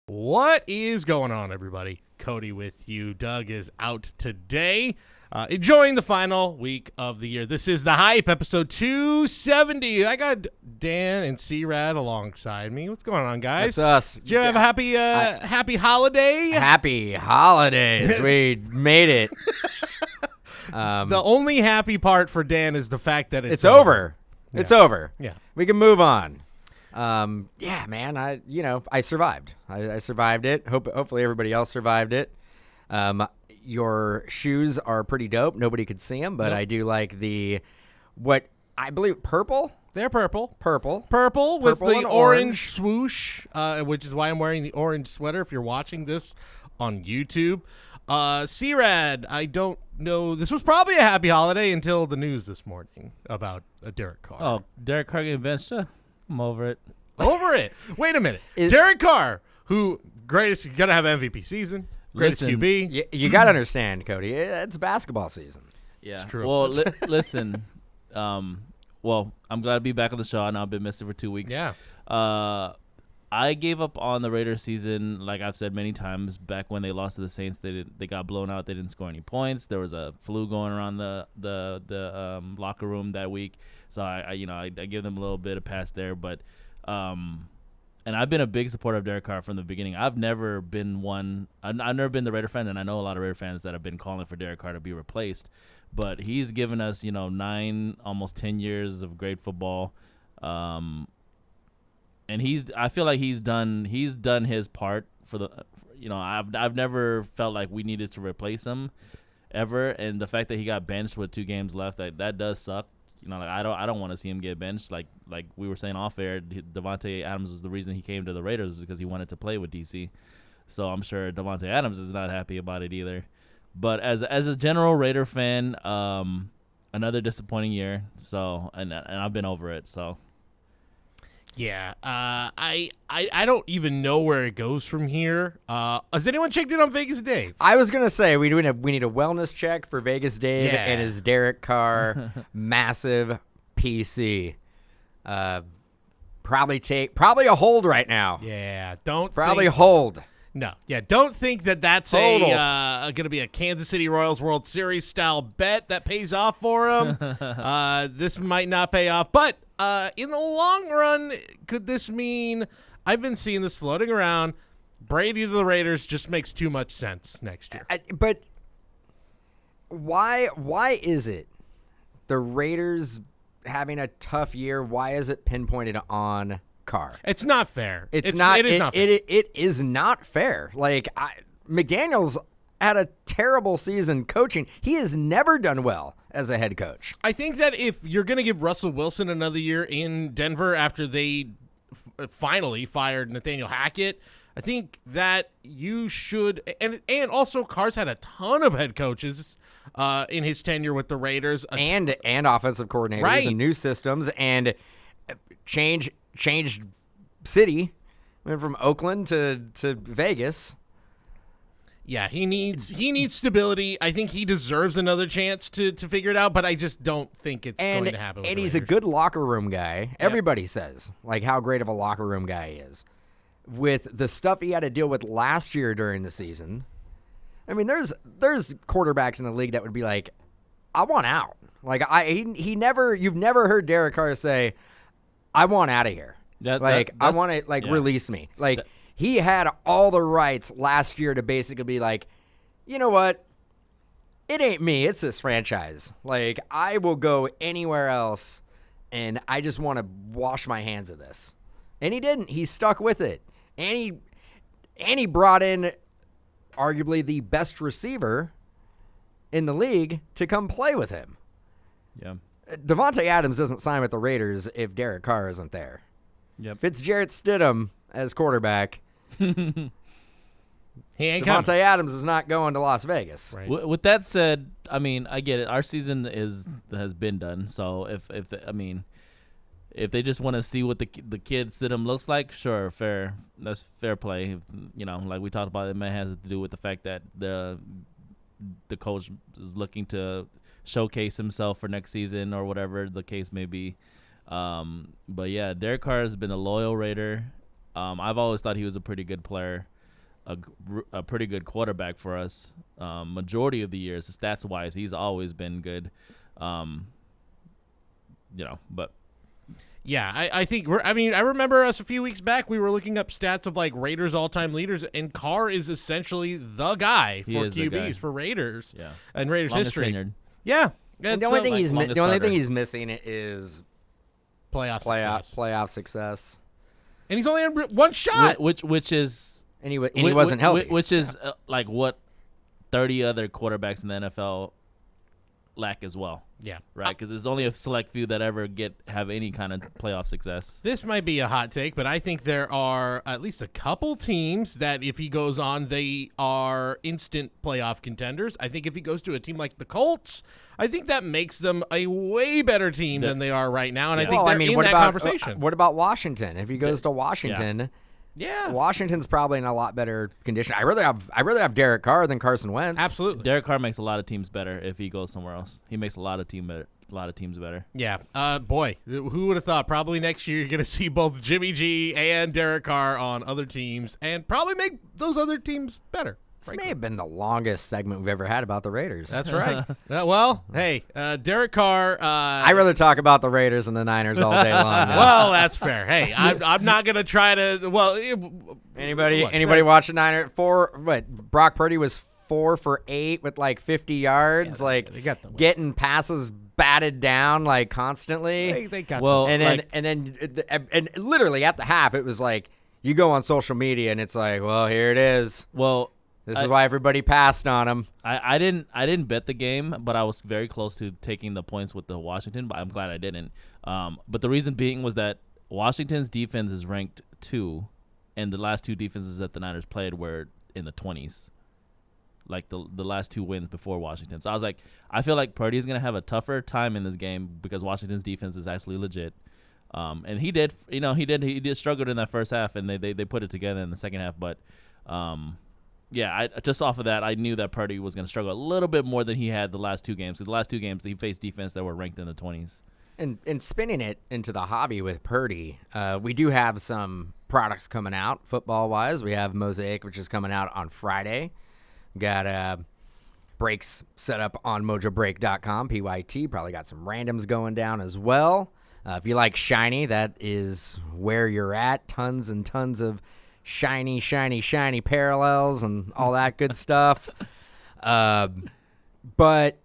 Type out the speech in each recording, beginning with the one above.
What is going on, everybody? Cody with you. Doug is out today, enjoying the final week of the year. This is The Hype, episode 270. I got Dan and C-Rad alongside me. What's going on, guys? That's us. Did you have a happy holiday? Happy holidays. We made it. The only happy part for Dan is the fact that It's over. Yeah. It's over. Yeah. We can move on. Yeah, man, I survived. I survived it. Hopefully everybody else survived it. Your shoes are pretty dope. Nobody could see them, but Nope. I do like what I believe, purple? They're purple. Purple With the and orange swoosh, which is why I'm wearing the orange sweater if you're watching this on YouTube. C-Rad, I don't know. This was probably a happy holiday until the news this morning about Derek Carr. Oh, Derek Carr getting benched? I'm over it. Over it. Wait a minute. Derek Carr, who greatest, going to have MVP season, greatest Listen, QB. You got to understand, Cody. It's basketball season. Yeah. It's true. Well, listen. Well, I'm glad to be back on the show. I know I've been missing for 2 weeks. Yeah. I gave up on the Raiders season, like I've said many times. Back when they lost to the Saints, they got blown out. They didn't score any points. There was a flu going around the locker room that week, so I give them a little bit of pass there. But and I've been a big supporter of Derek Carr from the beginning. I've never been I've never been the Raider fan, and I know a lot of Raider fans that have been calling for Derek Carr to be replaced. But he's given us 9, almost 10 years of great football. And I feel like he's done his part for the, I've never felt like we needed to replace him ever. And the fact that he got benched with 2 games left, that does suck. I don't want to see him get benched. Like we were saying off air, Davante Adams was the reason he came to the Raiders, was because he wanted to play with DC. So I'm sure Davante Adams is not happy about it either. But as a general Raider fan, another disappointing year. So and I've been over it. So. Yeah, I don't even know where it goes from here. Has anyone checked in on Vegas Dave? I was gonna say we need a wellness check for Vegas Dave and his Derek Carr massive PC. Probably a hold right now. Yeah, Hold. No, yeah, don't think that's going to be a Kansas City Royals World Series style bet that pays off for him. This might not pay off, but in the long run, could this mean, I've been seeing this floating around, Brady to the Raiders just makes too much sense next year. But why is it the Raiders having a tough year? Why is it pinpointed on Carr? It's not fair. It is not fair. It is not fair. Like, McDaniels had a terrible season coaching. He has never done well as a head coach. I think that if you're going to give Russell Wilson another year in Denver after they finally fired Nathaniel Hackett, I think that you should, and also Carr's had a ton of head coaches in his tenure with the Raiders, and offensive coordinators, right, and new systems, and changed city, went from Oakland to Vegas. Yeah, he needs stability. I think he deserves another chance to figure it out, but I just don't think it's going to happen. And he's a good locker room guy. Yep. Everybody says like how great of a locker room guy he is. With the stuff he had to deal with last year during the season, I mean, there's quarterbacks in the league that would be like, I want out. Like you've never heard Derek Carr say, I want out of here. I want to release me. He had all the rights last year to basically be like, you know what? It ain't me. It's this franchise. Like, I will go anywhere else, and I just want to wash my hands of this. And he didn't. He stuck with it. And he brought in arguably the best receiver in the league to come play with him. Yeah. Davante Adams doesn't sign with the Raiders if Derek Carr isn't there. Yep. Fitzgerald Stidham as quarterback. He ain't Davante coming. Adams is not going to Las Vegas. Right. With that said, I mean, I get it. Our season has been done. So if they just want to see what the kid Stidham looks like, sure, fair. That's fair play. Like we talked about, it may have to do with the fact that the coach is looking to showcase himself for next season or whatever the case may be. But yeah, Derek Carr has been a loyal Raider. I've always thought he was a pretty good player. a pretty good quarterback for us. Majority of the years, stats wise, he's always been good. But. Yeah, I think I remember us a few weeks back. We were looking up stats of like Raiders all-time leaders, and Carr is essentially the guy for QBs for Raiders. Yeah, and Raiders longest history. Tenured. Yeah, the only thing he's missing is playoff success, and he's only had one shot, which is and he wasn't healthy, which is like what 30 other quarterbacks in the NFL lack as well. Yeah. Right, because there's only a select few that ever have any kind of playoff success. This might be a hot take, but I think there are at least a couple teams that if he goes on, they are instant playoff contenders. I think if he goes to a team like the Colts, I think that makes them a way better team than they are right now, and I think they're in that conversation. What about Washington? If he goes to Washington... Yeah, Washington's probably in a lot better condition. I rather have Derek Carr than Carson Wentz. Absolutely, Derek Carr makes a lot of teams better if he goes somewhere else. He makes a lot of teams better. Yeah, boy, who would have thought? Probably next year you're going to see both Jimmy G and Derek Carr on other teams, and probably make those other teams better. This may have been the longest segment we've ever had about the Raiders. That's right. Well, hey, Derek Carr. I'd rather talk about the Raiders and the Niners all day long. Well, that's fair. Hey, I'm not going to try to. Well, anybody watch the Niners? Brock Purdy was 4 for 8 with like 50 yards, they got the win. Getting passes batted down like constantly. They got and literally at the half, it was like you go on social media and it's like, well, here it is. Well. This is why everybody passed on him. I didn't bet the game, but I was very close to taking the points with the Washington, but I'm glad I didn't. But the reason being was that Washington's defense is ranked 2, and the last 2 defenses that the Niners played were in the 20s, like the last 2 wins before Washington. So I was like, I feel like Purdy is going to have a tougher time in this game because Washington's defense is actually legit. And he did struggle in that first half, and they put it together in the second half, but yeah, just off of that, I knew that Purdy was going to struggle a little bit more than he had the last 2 games. Because the last 2 games, he faced defense that were ranked in the 20s. And spinning it into the hobby with Purdy, we do have some products coming out football-wise. We have Mosaic, which is coming out on Friday. Got breaks set up on Mojobreak.com, PYT. Probably got some randoms going down as well. If you like shiny, that is where you're at. Tons and tons of shiny parallels and all that good stuff. But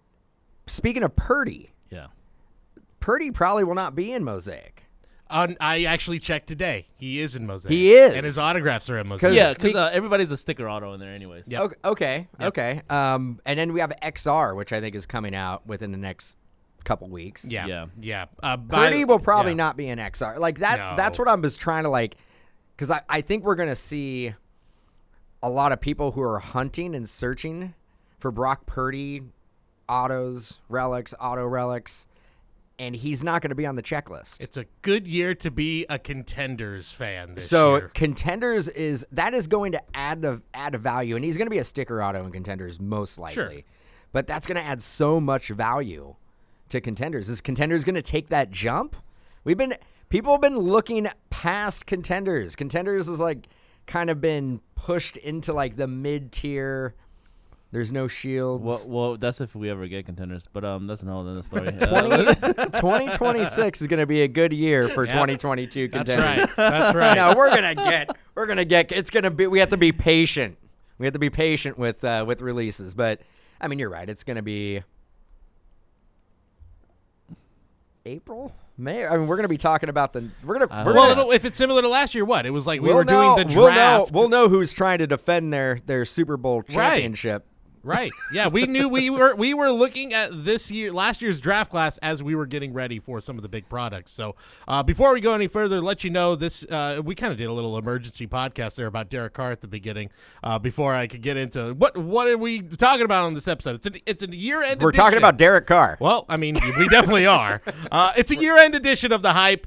speaking of Purdy, Purdy probably will not be in Mosaic. I actually checked today. He is in Mosaic. He is. And his autographs are in Mosaic. Yeah, because everybody's a sticker auto in there anyways. Yep. Okay. And then we have XR, which I think is coming out within the next couple weeks. Yeah. Purdy will probably not be in XR. Like that. No. That's what I was trying to like. Because I think we're going to see a lot of people who are hunting and searching for Brock Purdy auto relics, and he's not going to be on the checklist. It's a good year to be a Contenders fan this year. So Contenders is going to add a value, and he's going to be a sticker auto in Contenders most likely. Sure. But that's going to add so much value to Contenders. Is Contenders going to take that jump? People have been looking past Contenders. Contenders has like kind of been pushed into like the mid-tier. There's no shields. Well, that's if we ever get Contenders, but that's another story. 2026 is going to be a good year for 2022 Contenders. That's right. No, we're gonna get. It's gonna be. We have to be patient. We have to be patient with releases. But I mean, you're right. It's going to be April. May. I mean, we're going to be talking about if it's similar to last year, what? It was like we were doing the draft. We'll know who's trying to defend their Super Bowl championship. Right. Yeah, we knew we were looking at last year's draft class as we were getting ready for some of the big products. So before we go any further, let you know this. We kind of did a little emergency podcast there about Derek Carr at the beginning. Before I could get into what are we talking about on this episode? It's a year-end. We're talking about Derek Carr. Well, I mean, we definitely are. It's a year-end edition of the Hype.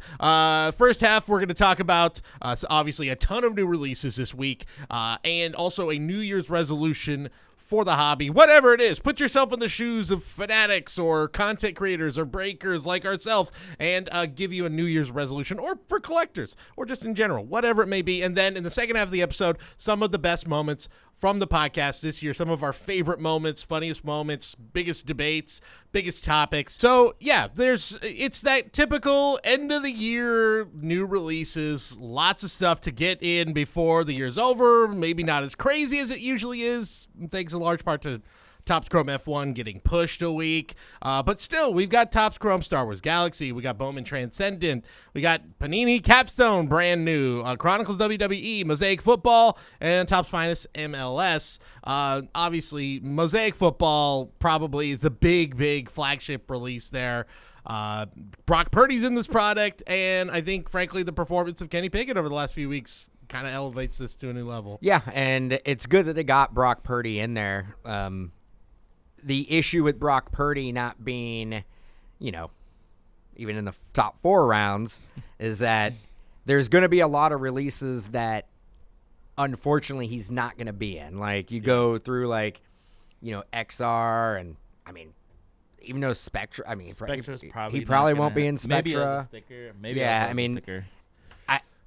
First half, we're going to talk about obviously a ton of new releases this week, and also a New Year's resolution for the hobby, whatever it is. Put yourself in the shoes of fanatics or content creators or breakers like ourselves and give you a New Year's resolution, or for collectors, or just in general, whatever it may be. And then in the second half of the episode, some of the best moments from the podcast this year, some of our favorite moments, funniest moments, biggest debates, biggest topics. So yeah, it's that typical end of the year, new releases, lots of stuff to get in before the year's over. Maybe not as crazy as it usually is, thanks in large part to Topps Chrome F1 getting pushed a week. But still, we've got Topps Chrome Star Wars Galaxy. We got Bowman Transcendent. We got Panini Capstone, brand new. Chronicles WWE, Mosaic Football, and Topps Finest MLS. Obviously, Mosaic Football, probably the big flagship release there. Brock Purdy's in this product, and I think, frankly, the performance of Kenny Pickett over the last few weeks kind of elevates this to a new level. Yeah, and it's good that they got Brock Purdy in there. The issue with Brock Purdy not being, even in the top 4 rounds, is that there's going to be a lot of releases that, unfortunately, he's not going to be in. Like, you go through, XR, and, even though Spectra, Spectra's he probably probably won't be in Spectra. Maybe as a sticker. Maybe Yeah, as a sticker.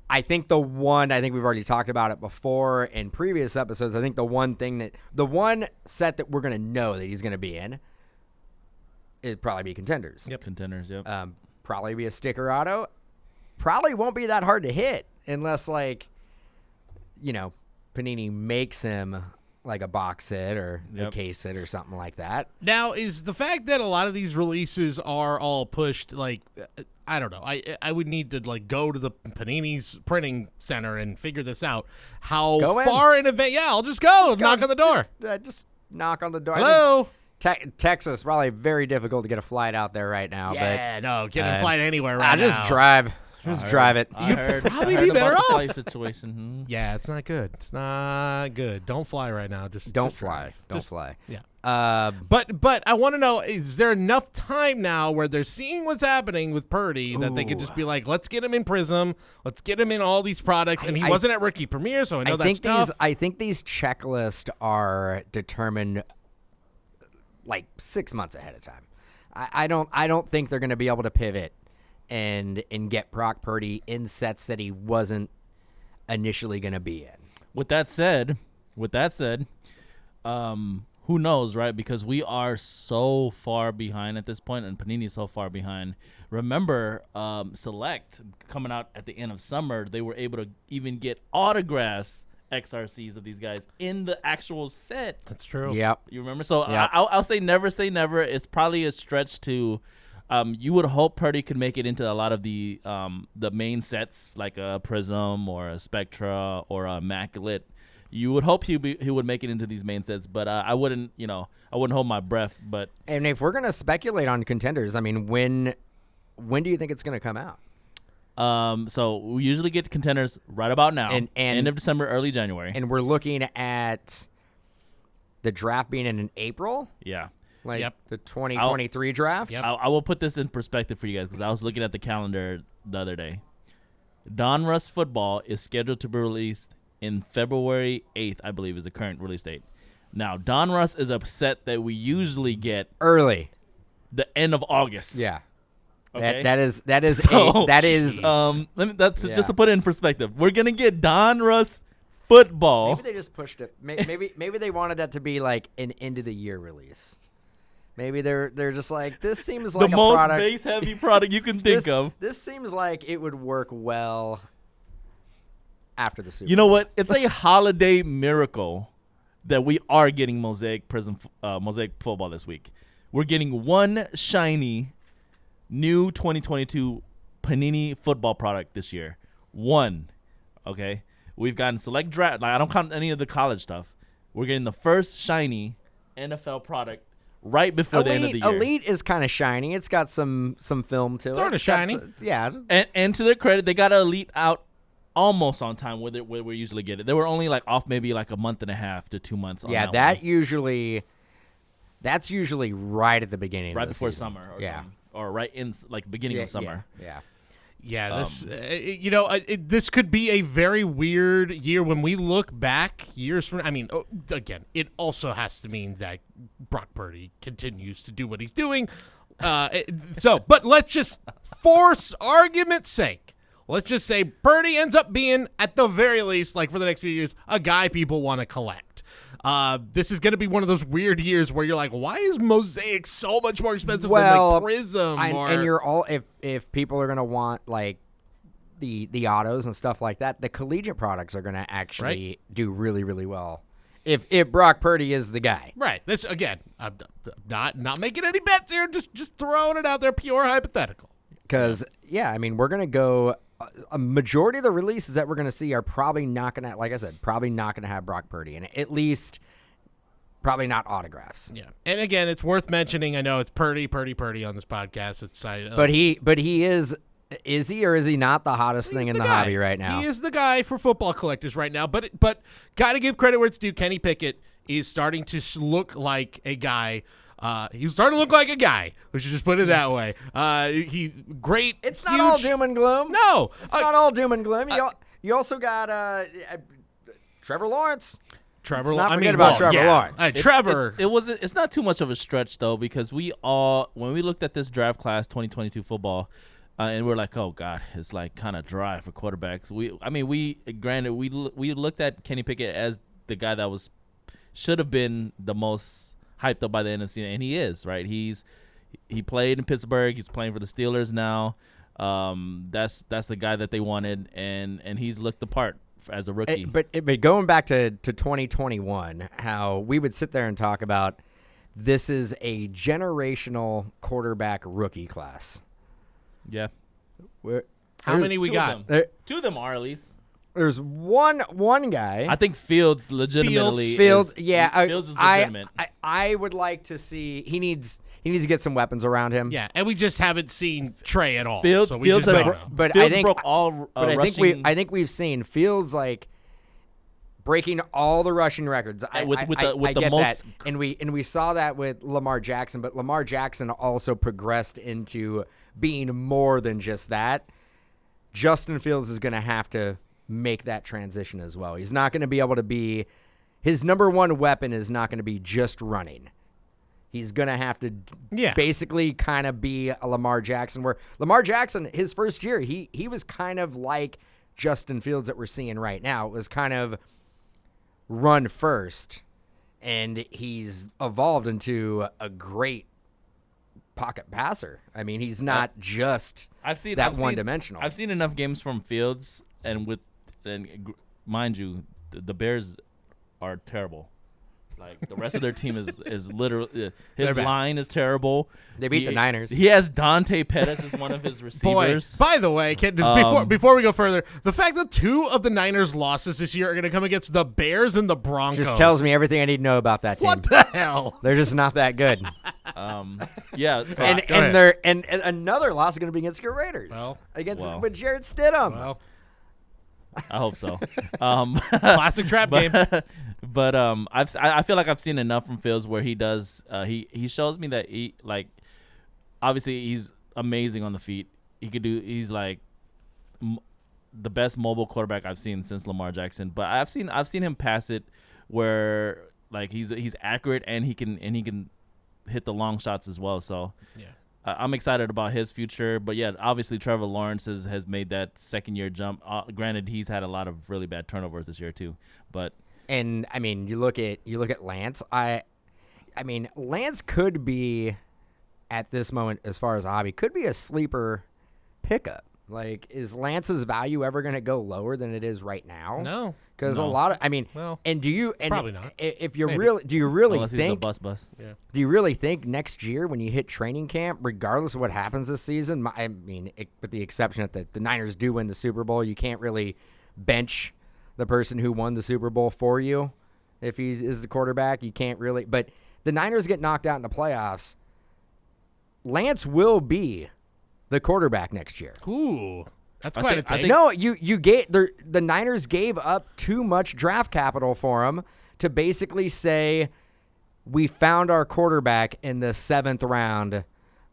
I think we've already talked about it before in previous episodes. I think the one set that we're going to know that he's going to be in, it'd probably be Contenders. Yep. Contenders, yep. Probably be a sticker auto. Probably won't be that hard to hit unless, Panini makes him like a box hit or a case hit or something like that. Now, is the fact that a lot of these releases are all pushed, I don't know. I would need to go to the Panini's printing center and figure this out. How far in advance? Yeah, I'll just go. Knock on the door. Just knock on the door. Hello. Texas, probably very difficult to get a flight out there right now. Yeah, no, getting a flight anywhere right now. Just drive. Just drive it. You'd probably be better about off. the flight situation. Yeah, it's not good. It's not good. Don't fly right now. Don't fly. Don't fly. Yeah. But I want to know, is there enough time now where they're seeing what's happening with Purdy that they could just be like, let's get him in Prism, let's get him in all these products, and he wasn't at Rookie Premiere, so I know that's tough. I think these checklists are determined 6 months ahead of time. I don't think they're going to be able to pivot and get Brock Purdy in sets that he wasn't initially going to be in. With that said, who knows, right? Because we are so far behind at this point, and Panini's so far behind. Remember, Select coming out at the end of summer, they were able to even get autographs, XRCs of these guys in the actual set. That's true. Yep. You remember? So I'll say never say never. It's probably a stretch to. You would hope Purdy could make it into a lot of the main sets, like a Prism or a Spectra or a Immaculate. You would hope he would make it into these main sets, but I wouldn't hold my breath. But and if we're gonna speculate on Contenders, when do you think it's gonna come out? So we usually get Contenders right about now, and end of December, early January, and we're looking at the draft being in April. Yeah. The 2023 draft. Yep. I will put this in perspective for you guys because I was looking at the calendar the other day. Donruss Football is scheduled to be released in February 8th, I believe, is the current release date. Now, Donruss is a set that we usually get early, the end of August. Yeah. Okay? That's just to put it in perspective. We're gonna get Donruss Football. Maybe they just pushed it. Maybe they wanted that to be like an end of the year release. Maybe they're just like, this seems like the a most product. base heavy product you can think of. This seems like it would work well after the Super Bowl. You know what? It's a holiday miracle that we are getting Mosaic Football this week. We're getting one shiny new 2022 Panini football product this year. One. Okay? We've gotten select draft. I don't count any of the college stuff. We're getting the first shiny NFL product right before the end of the year. Elite is kind of shiny. It's got some film to it. Sort of shiny. Yeah. And to their credit, they got Elite out almost on time where we usually get it. They were only off maybe a month and a half to 2 months on yeah, that's usually right at the beginning right of the before season. summer or something. Or right in beginning of summer. Yeah. Yeah, this could be a very weird year when we look back years from. I mean, again, it also has to mean that Brock Purdy continues to do what he's doing. But let's just, for argument's sake, let's just say Purdy ends up being, at the very least, like for the next few years, a guy people want to collect. This is going to be one of those weird years where you're like, why is Mosaic so much more expensive than like Prism? And you're all, if people are going to want like the autos and stuff like that, the collegiate products are going to actually do really, really well. If Brock Purdy is the guy. Right. This, again, I'm not making any bets here, just throwing it out there, pure hypothetical. Because, I mean, we're going to go, a majority of the releases that we're going to see are probably not going to, like I said, probably not going to have Brock Purdy in it. At least, probably not autographs. Yeah. And again, it's worth mentioning, I know it's Purdy on this podcast. But he is he or is he not the hottest thing in the hobby right now? He is the guy for football collectors right now. But got to give credit where it's due. Kenny Pickett is starting to look like a guy. He's starting to look like a guy. We should just put it that way. He great. It's not all doom and gloom. No, it's not all doom and gloom. You also got Trevor Lawrence. Trevor Lawrence. Trevor. It's not too much of a stretch though, because when we looked at this draft class 2022 football. And we're like, oh God, it's like kind of dry for quarterbacks. We looked at Kenny Pickett as the guy that should have been the most hyped up by the NFC, and he is, right. He played in Pittsburgh. He's playing for the Steelers now. That's the guy that they wanted, and he's looked the part as a rookie. But going back to 2021, how we would sit there and talk about this is a generational quarterback rookie class. Yeah. How many we got? Two of them are at least. There's one guy. I think Fields legitimately. Fields is legitimate. I would like to see. He needs to get some weapons around him. Yeah, and we just haven't seen Trey at all. Fields broke all. I think we've seen Fields like breaking all the rushing records. I get that, and we saw that with Lamar Jackson, but Lamar Jackson also progressed into being more than just that. Justin Fields is going to have to make that transition as well. He's not going to be able to be – his number one weapon is not going to be just running. He's going to have to basically kind of be a Lamar Jackson, where Lamar Jackson, his first year, he was kind of like Justin Fields that we're seeing right now. It was kind of run first, and he's evolved into a great pocket passer. I mean, he's not just one-dimensional. I've seen enough games from Fields, and mind you, the Bears are terrible. Like, the rest of their team is literally his line is terrible. They beat the Niners. He has Dante Pettis as one of his receivers. Boy, by the way, before we go further, the fact that two of the Niners' losses this year are going to come against the Bears and the Broncos just tells me everything I need to know about that team. What the hell? They're just not that good. Yeah, so and another loss is going to be against your Raiders. With Jarrett Stidham. Well, I hope so. Classic trap game. But I feel like I've seen enough from Fields where he does he shows me that he, like, obviously he's amazing on the feet. He's like the best mobile quarterback I've seen since Lamar Jackson. But I've seen him pass it where, like, he's accurate and he can hit the long shots as well. So yeah. I'm excited about his future, but yeah, obviously Trevor Lawrence has made that second-year jump. Granted, he's had a lot of really bad turnovers this year too, and I mean, you look at Lance. I mean, Lance could be at this moment, as far as a hobby, could be a sleeper pickup. Like, is Lance's value ever going to go lower than it is right now? No. Because a lot of, probably not. If you're really, do you really Unless think, he's a bus? Yeah. Do you really think next year when you hit training camp, regardless of what happens this season, I mean, with the exception that the Niners do win the Super Bowl, you can't really bench the person who won the Super Bowl for you if he is the quarterback. You can't really, but the Niners get knocked out in the playoffs. Lance will be the quarterback next year. Ooh, that's quite a take. No, the Niners gave up too much draft capital for him to basically say, we found our quarterback in the 7th round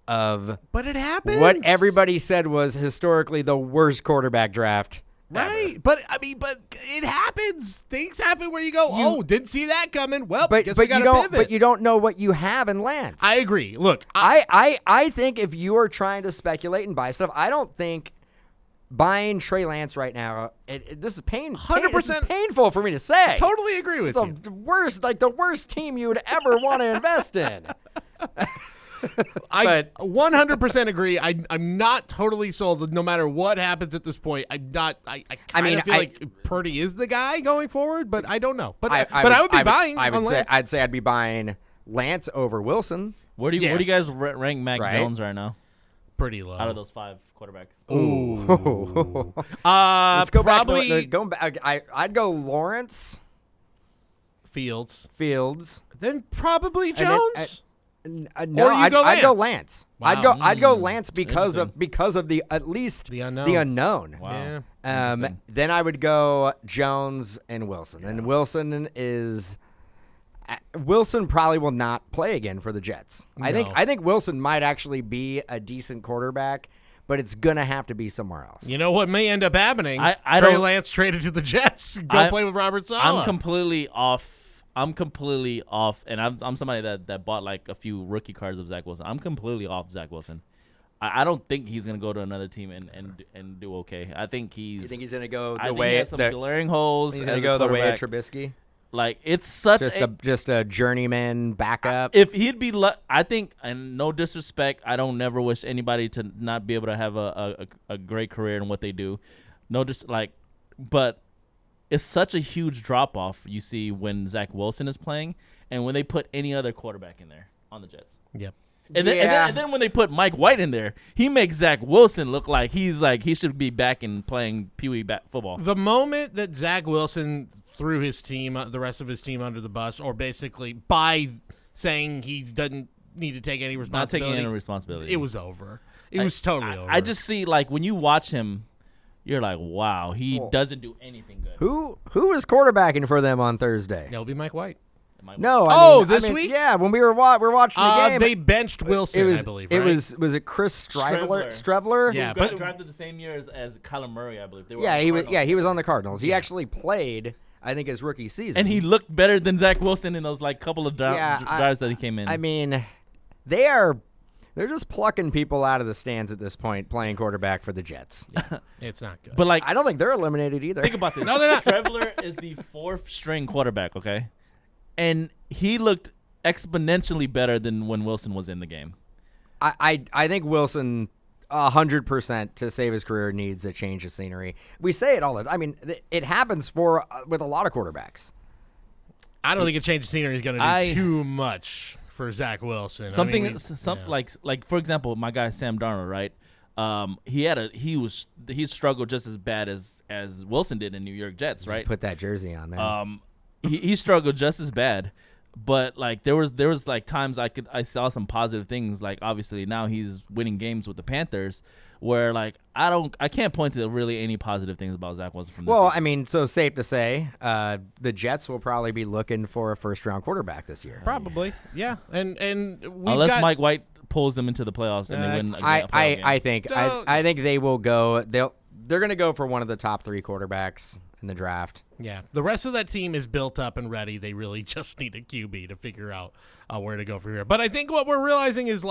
of But it happens. what everybody said was historically the worst quarterback draft. Right. But it happens. Things happen where you go, didn't see that coming. Well, guess we got to pivot. But you don't know what you have in Lance. I agree. Look, I think if you are trying to speculate and buy stuff, I don't think buying Trey Lance right now, this is 100% painful for me to say. Totally agree with you. It's the worst team you would ever want to invest in. I 100% agree. I'm not totally sold. No matter what happens at this point, I'm not. I kind of feel like Purdy is the guy going forward, but I don't know. But I would be buying. I'd say I'd be buying Lance over Wilson. Where do you guys rank Mac Jones right now? Pretty low out of those 5 quarterbacks. Ooh. Let's go probably back. I'd go Lawrence, Fields, then probably Jones. No, I'd go Lance. Wow. I'd go Lance because of the at least the unknown. The unknown. Wow. Yeah. Then I would go Jones and Wilson. Yeah. And Wilson probably will not play again for the Jets. No. I think Wilson might actually be a decent quarterback, but it's gonna have to be somewhere else. You know what may end up happening? Trey Lance traded to the Jets. Play with Robert Saleh. I'm completely off, and I'm somebody that bought like a few rookie cards of Zach Wilson. I'm completely off Zach Wilson. I don't think he's gonna go to another team and do okay. I think he's. You think he's gonna go he has some glaring holes. He's gonna go the way of Trubisky. Like it's such just a journeyman backup. If he'd be, I think, and no disrespect, I don't never wish anybody to not be able to have a great career in what they do. But it's such a huge drop off you see when Zach Wilson is playing and when they put any other quarterback in there on the Jets. Yep. And then when they put Mike White in there, he makes Zach Wilson look like he should be back and playing Pee Wee football. The moment that Zach Wilson threw his team, the rest of his team under the bus, or basically by saying he doesn't need to take any responsibility. Not taking any responsibility. It was over. It was totally over. I just see, like, when you watch him, you're like, wow, he doesn't do anything good. Who is quarterbacking for them on Thursday? It'll be Mike White. No, this week? Yeah, when we were watching the game. They benched Wilson, I believe, right? Was it Chris Strevler? Yeah, but drafted the same year as Kyler Murray, I believe. He was on the Cardinals. He actually played, I think, his rookie season. And he looked better than Zach Wilson in those couple of drives that he came in. I mean, they're just plucking people out of the stands at this point, playing quarterback for the Jets. Yeah, it's not good. But I don't think they're eliminated either. Think about this. No, they're not. Trevler is the 4th string quarterback, okay? And he looked exponentially better than when Wilson was in the game. I think Wilson 100% to save his career needs a change of scenery. We say it all the time. I mean, it happens with a lot of quarterbacks. I don't think a change of scenery is going to do too much for Zach Wilson. Like for example, my guy Sam Darnold, right? He struggled just as bad as Wilson did in New York Jets, right? Just put that jersey on, man. He struggled just as bad, but like there was like times I saw some positive things. Like obviously now he's winning games with the Panthers, where like I can't point to really any positive things about Zach Wilson from this season. I mean, so safe to say, the Jets will probably be looking for a first-round quarterback this year. Probably, yeah. And unless Mike White pulls them into the playoffs and they win a playoff game. I think they will go. They're going to go for one of the top 3 quarterbacks in the draft. Yeah, the rest of that team is built up and ready. They really just need a QB to figure out where to go from here. But I think what we're realizing is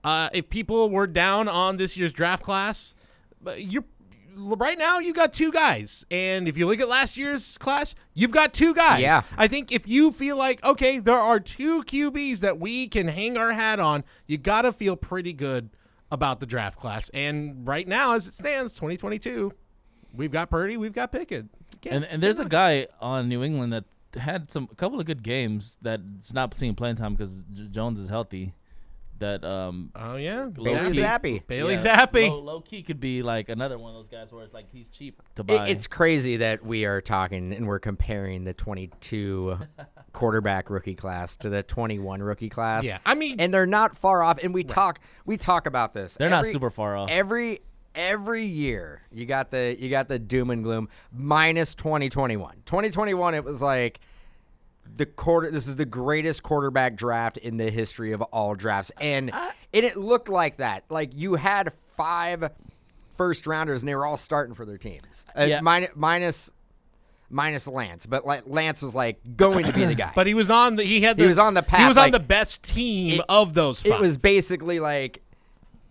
if people were down on this year's draft class, right now you got 2 guys, and if you look at last year's class, you've got 2 guys. Yeah, I think if you feel like okay, there are 2 QBs that we can hang our hat on, you got to feel pretty good about the draft class. And right now, as it stands, 2022. We've got Purdy, we've got Pickett. And there's a guy on New England that had a couple of good games that's not seeing playing time because Jones is healthy. That Bailey Zappi. Bailey Zappi. Low key could be like another one of those guys where it's like he's cheap to buy. It's crazy that we are talking and we're comparing the 22 quarterback rookie class to the 21 rookie class. Yeah, I mean, and they're not far off. And we talk about this. They're not super far off. Every year you got the doom and gloom minus 2021. 2021 it was like This is the greatest quarterback draft in the history of all drafts, and it looked like that. Like you had 5 first rounders, and they were all starting for their teams. Minus Lance, but like Lance was like going to be the guy. But he was on the path. He was on the best team of those 5. It was basically like,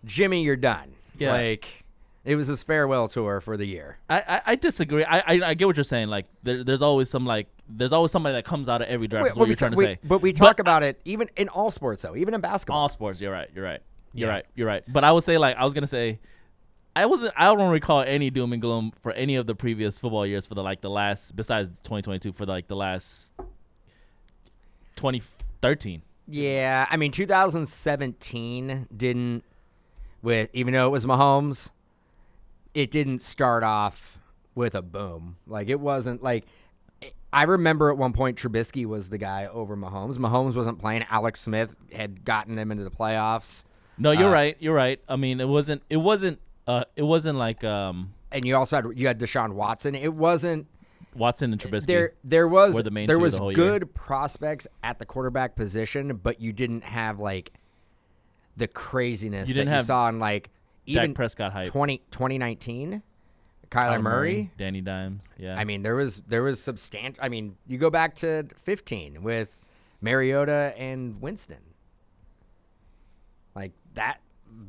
Jimmy, you're done. Yeah. Like it was his farewell tour for the year. I disagree. I get what you're saying. Like there's always somebody that comes out of every draft. Is what you're trying to say. But we talk about it even in all sports, though, even in basketball. All sports. You're right. But I would say, like, I was gonna say, I don't recall any doom and gloom for any of the previous football years for the last, besides 2022, for the last 2013. Yeah, I mean 2017 didn't, even though it was Mahomes, it didn't start off with a boom. Like it wasn't like, I remember at one point Trubisky was the guy over Mahomes. Mahomes wasn't playing. Alex Smith had gotten them into the playoffs. No, you're right. You're right. I mean, it wasn't like And you also had Deshaun Watson. It wasn't Watson and Trubisky. There was were the main two was the whole good year. prospects at the quarterback position, but you didn't have like the craziness You didn't that you have saw in like even Dak Prescott hype. 2019. Kyler Murray, Danny Dimes. Yeah. I mean, there was substantial. I mean, you go back to 15 with Mariota and Winston. Like that,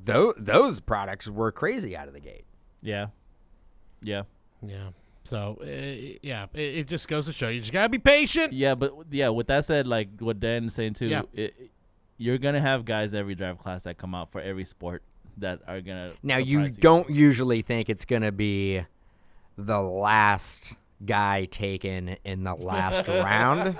those products were crazy out of the gate. Yeah. So it just goes to show you just gotta be patient. Yeah, but with that said, like what Dan's saying too, you're gonna have guys every draft class that come out for every sport that are gonna. Now you don't usually think it's gonna be the last guy taken in the last round.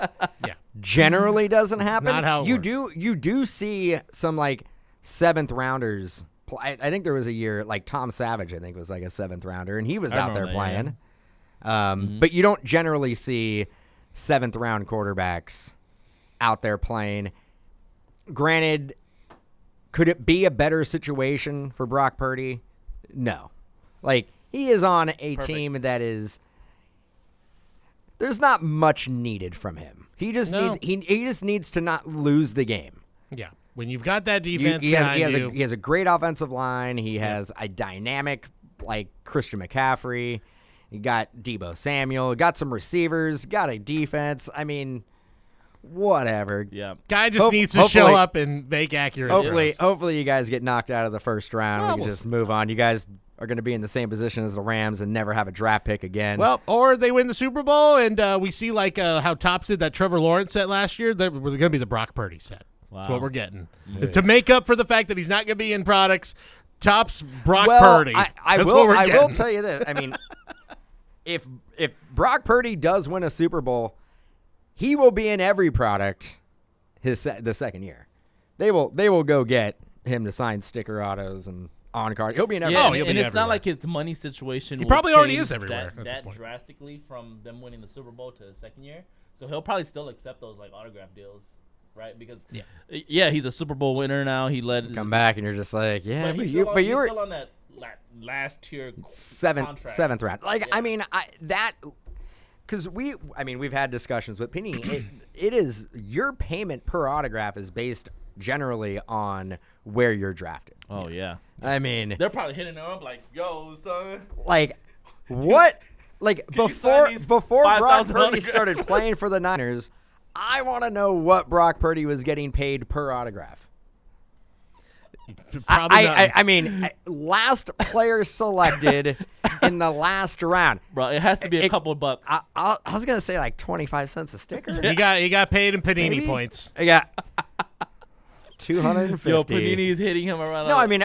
Yeah, generally doesn't happen. Not how it works. You do see some like 7th rounders. I think there was a year like Tom Savage. I think was like a 7th rounder, and he was out there playing. Yeah. But you don't generally see 7th round quarterbacks out there playing. Granted, could it be a better situation for Brock Purdy? No. Like, he is on a team that is – there's not much needed from him. He just needs to not lose the game. Yeah. When you've got that defense he has a great offensive line. He has a dynamic, like, Christian McCaffrey. You got Deebo Samuel. Got some receivers. Got a defense. I mean – whatever. Yeah. Guy just needs to show up and make accurate throws. Hopefully you guys get knocked out of the first round. We can just move on. You guys are going to be in the same position as the Rams and never have a draft pick again. Well, or they win the Super Bowl, and we see like how Topps did that Trevor Lawrence set last year. They're going to be the Brock Purdy set. Wow. That's what we're getting. Yeah. To make up for the fact that he's not going to be in products, Topps Brock Purdy. I will tell you this. I mean, if Brock Purdy does win a Super Bowl, he will be in every product the second year. They will go get him to sign sticker autos and on card. He'll be in every. Yeah, he'll be and it's everywhere. not like his money situation. He will probably already change is everywhere that drastically from them winning the Super Bowl to the second year. So he'll probably still accept those like autograph deals, right? Because he's a Super Bowl winner now. He led come back and you're just like but you were still on that last tier seventh round. Like I mean because we've had discussions with Penny. It is your payment per autograph is based generally on where you're drafted. Oh yeah. I mean, they're probably hitting them up like, "Yo, son." Like what? Like before Brock Purdy started autographs? playing for the Niners, I want to know what Brock Purdy was getting paid per autograph. I mean, last player selected in the last round. Bro, it has to be a couple of bucks. I was gonna say like 25 cents a sticker. He got paid in Panini points. I got 250. Yo, Panini's hitting him around. No, I mean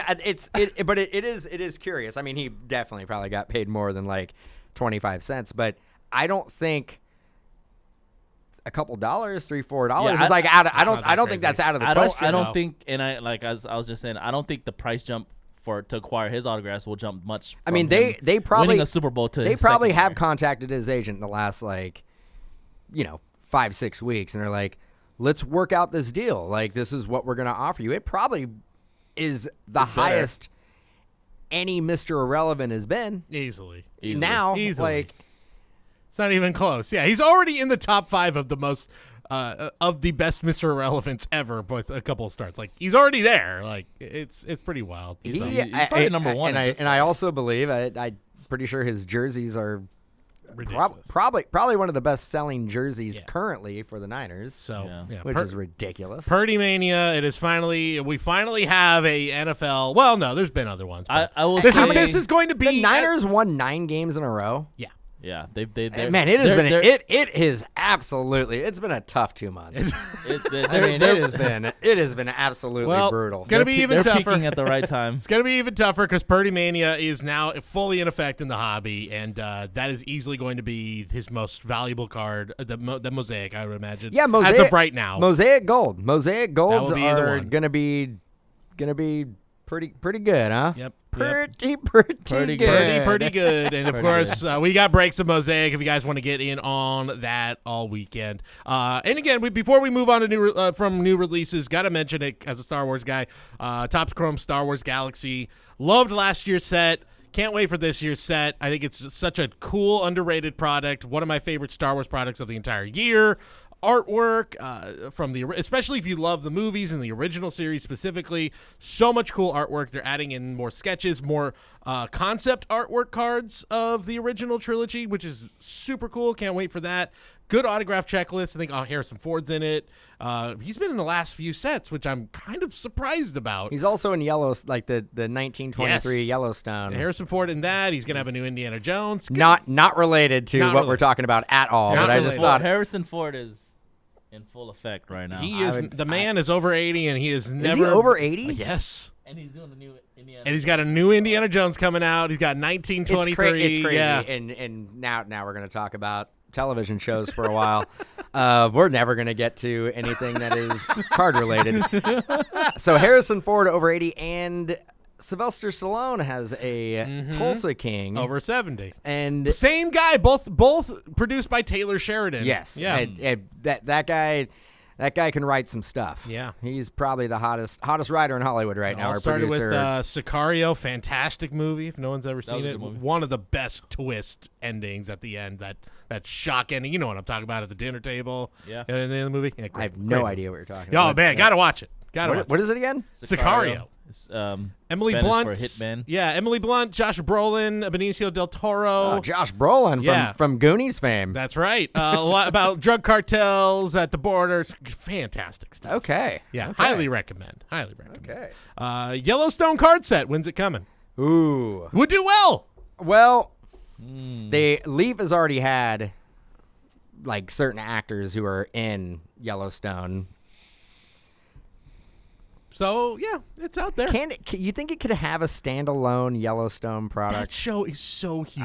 but it is curious. I mean, he definitely probably got paid more than like 25 cents, but I don't think a couple dollars, $3-4 is like out of, I don't think that's out of the question. I don't think, and as I was just saying, I don't think the price jump to acquire his autographs will jump much. I mean, they probably winning a Super Bowl to they probably have contacted his agent in the last 5-6 weeks, and they're like, let's work out this deal. Like, this is what we're gonna offer you. It probably is the highest any Mr. Irrelevant has been easily. Now, Easily. like. It's not even close. Yeah, he's already in the top 5 of the most of the best Mr. Irrelevance ever with a couple of starts. Like, he's already there. Like, it's pretty wild. He's probably number one. I also believe I'm pretty sure his jerseys are Ridiculous. probably one of the best selling jerseys currently for the Niners. So, which is ridiculous. Purdy Mania. It is we finally have a NFL. Well, no, there's been other ones. I will this say is going to be The Niners won 9 games in a row. Yeah. Yeah, Man, it is absolutely. It's been a tough 2 months. It has been absolutely brutal. It's gonna be even they're tougher. peaking at the right time. It's gonna be even tougher because Purdy Mania is now fully in effect in the hobby, and that is easily going to be his most valuable card. The Mosaic, I would imagine. Yeah, Mosaic as of right now. Mosaic Gold. Mosaic Golds will be the are one. gonna be pretty good, huh? Yep. Pretty good. Pretty good. And of Pretty course, we got breaks of Mosaic if you guys want to get in on that all weekend. And again, before we move on to from new releases, got to mention it as a Star Wars guy. Topps Chrome Star Wars Galaxy. Loved last year's set. Can't wait for this year's set. I think it's such a cool, underrated product. One of my favorite Star Wars products of the entire year. Artwork from especially if you love the movies and the original series specifically, so much cool artwork. They're adding in more sketches, more concept artwork cards of the original trilogy, which is super cool. Can't wait for that. Good autograph checklist. I think Harrison Ford's in it. He's been in the last few sets, which I'm kind of surprised about. He's also in like the 1923 Yellowstone. Harrison Ford in that. He's gonna have a new Indiana Jones. Not related to what we're talking about at all. Not But I related. just thought Harrison Ford is in full effect right now. He is the man is over 80, and he is never. Is he over 80? Yes. And he's doing the new Indiana. And he's got a new Indiana Jones coming out. He's got 1923. It's crazy. Yeah. And now we're going to talk about television shows for a while. We're never going to get to anything that is card related. So Harrison Ford over 80 and Sylvester Stallone has a Tulsa King over 70. And same guy, both produced by Taylor Sheridan. Yes. Yeah. That guy can write some stuff. Yeah. He's probably the hottest writer in Hollywood right now. Our started producer. with Sicario, fantastic movie. If no one's ever seen it, one of the best twist endings at the end. That shock ending. You know what I'm talking about at the dinner table. Yeah. At the end of the movie. Yeah, I have no idea what you're talking Oh about. man, gotta watch it. What is it again? Sicario. It's, Emily Spanish Blunt, for Hitman. Yeah, Emily Blunt, Josh Brolin, Benicio del Toro. Oh, Josh Brolin from Goonies fame. That's right. A lot about drug cartels at the border. Fantastic stuff. Okay. Yeah, okay. highly recommend. Okay. Yellowstone card set. When's it coming? Ooh. Would do well. Well, Leaf has already had like certain actors who are in Yellowstone. So yeah, it's out there. Can you think it could have a standalone Yellowstone product? That show is so huge.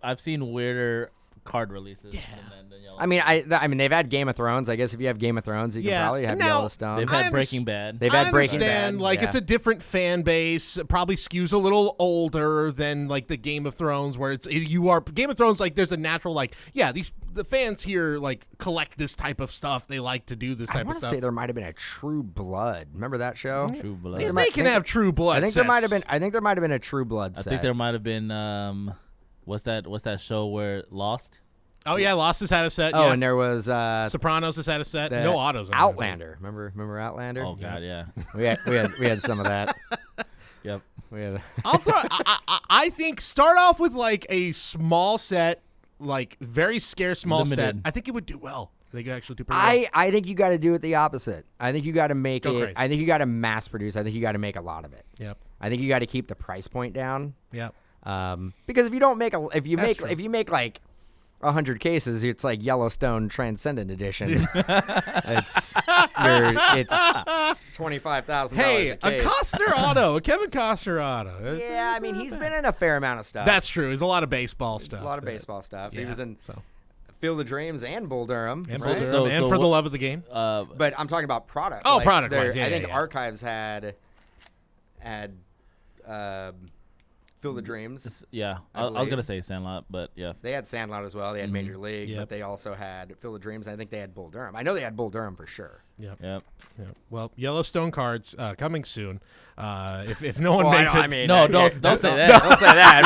I've seen weirder card releases. Yeah. Than Yellowstone. I mean, they've had Game of Thrones. I guess if you have Game of Thrones, you can probably have Yellowstone. They've had Breaking Bad. They've had Breaking Bad. Like it's a different fan base. Probably skews a little older than like the Game of Thrones, where Game of Thrones. Like there's a natural the fans here like collect this type of stuff. They like to do this type I of want to stuff. say there might have been a True Blood. Remember that show? True Blood. They can have True Blood. I think sets. there might have been a True Blood set. I think there might have been what's that show where Lost? Oh yeah, Lost has had a set. Oh, yeah. and there was Sopranos has had a set. No autos. Outlander. Remember Outlander? Oh god, yeah. we had some of that. Yep. We had. I think start off with like a small set, like very scarce small set. Limited. I think it would do well. They could actually do pretty well. I think you got to do it the opposite. I think you got to make Go it. crazy. I think you got to mass produce. I think you got to make a lot of it. Yep. I think you got to keep the price point down. Yep. Because if you don't make That's true. if you make like 100 cases, it's like Yellowstone Transcendent Edition. it's $25,000. Hey, a a case. Costner auto, a Kevin Costner auto. Yeah, I mean he's been in a fair amount of stuff. That's true. There's a lot of baseball stuff. a lot of baseball stuff. He Yeah, was in so. Field of Dreams and Bull Durham. And, right? for, and for the love of the game. But I'm talking about product. Oh, like, product-wise, yeah, I think yeah. Archives had Field of Dreams. Yeah, I was gonna say Sandlot, but yeah, They had Sandlot as well. They had Major League, but they also had Field of Dreams. I think they had Bull Durham. I know they had Bull Durham for sure. Yep. Well, Yellowstone cards coming soon. If no one Well, makes I it, mean, No, don't say that. Don't say that.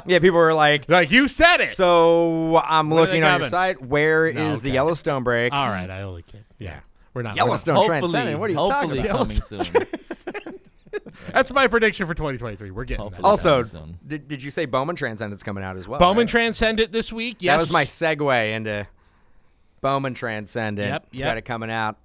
People were like, you said it. so I'm When are looking they on your coming? site. Where is the okay. Yellowstone break? All right, I only kid. Yeah, we're not. Yellowstone Transcendent. What are you talking about? Coming soon. That's my prediction for 2023. We're getting Hopefully. that. Also, Soon. did you say Bowman Transcendent's coming out as well? Bowman right? Transcendent this week. Yes, That was my segue into Bowman Transcendent. Yep. Got it coming out.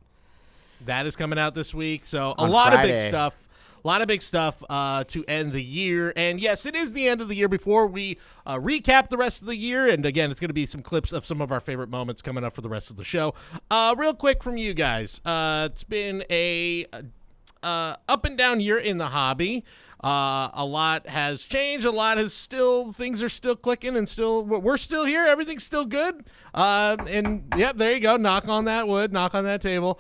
That is coming out this week. So a On lot of big Friday. stuff. A lot of big stuff to end the year. And yes, it is the end of the year before we recap the rest of the year. And again, it's going to be some clips of some of our favorite moments coming up for the rest of the show. Real quick from you guys. It's been a up and down year in the hobby. A lot has changed. A lot has things are still clicking and we're still here. Everything's still good. And yep, there you go. Knock on that wood, knock on that table.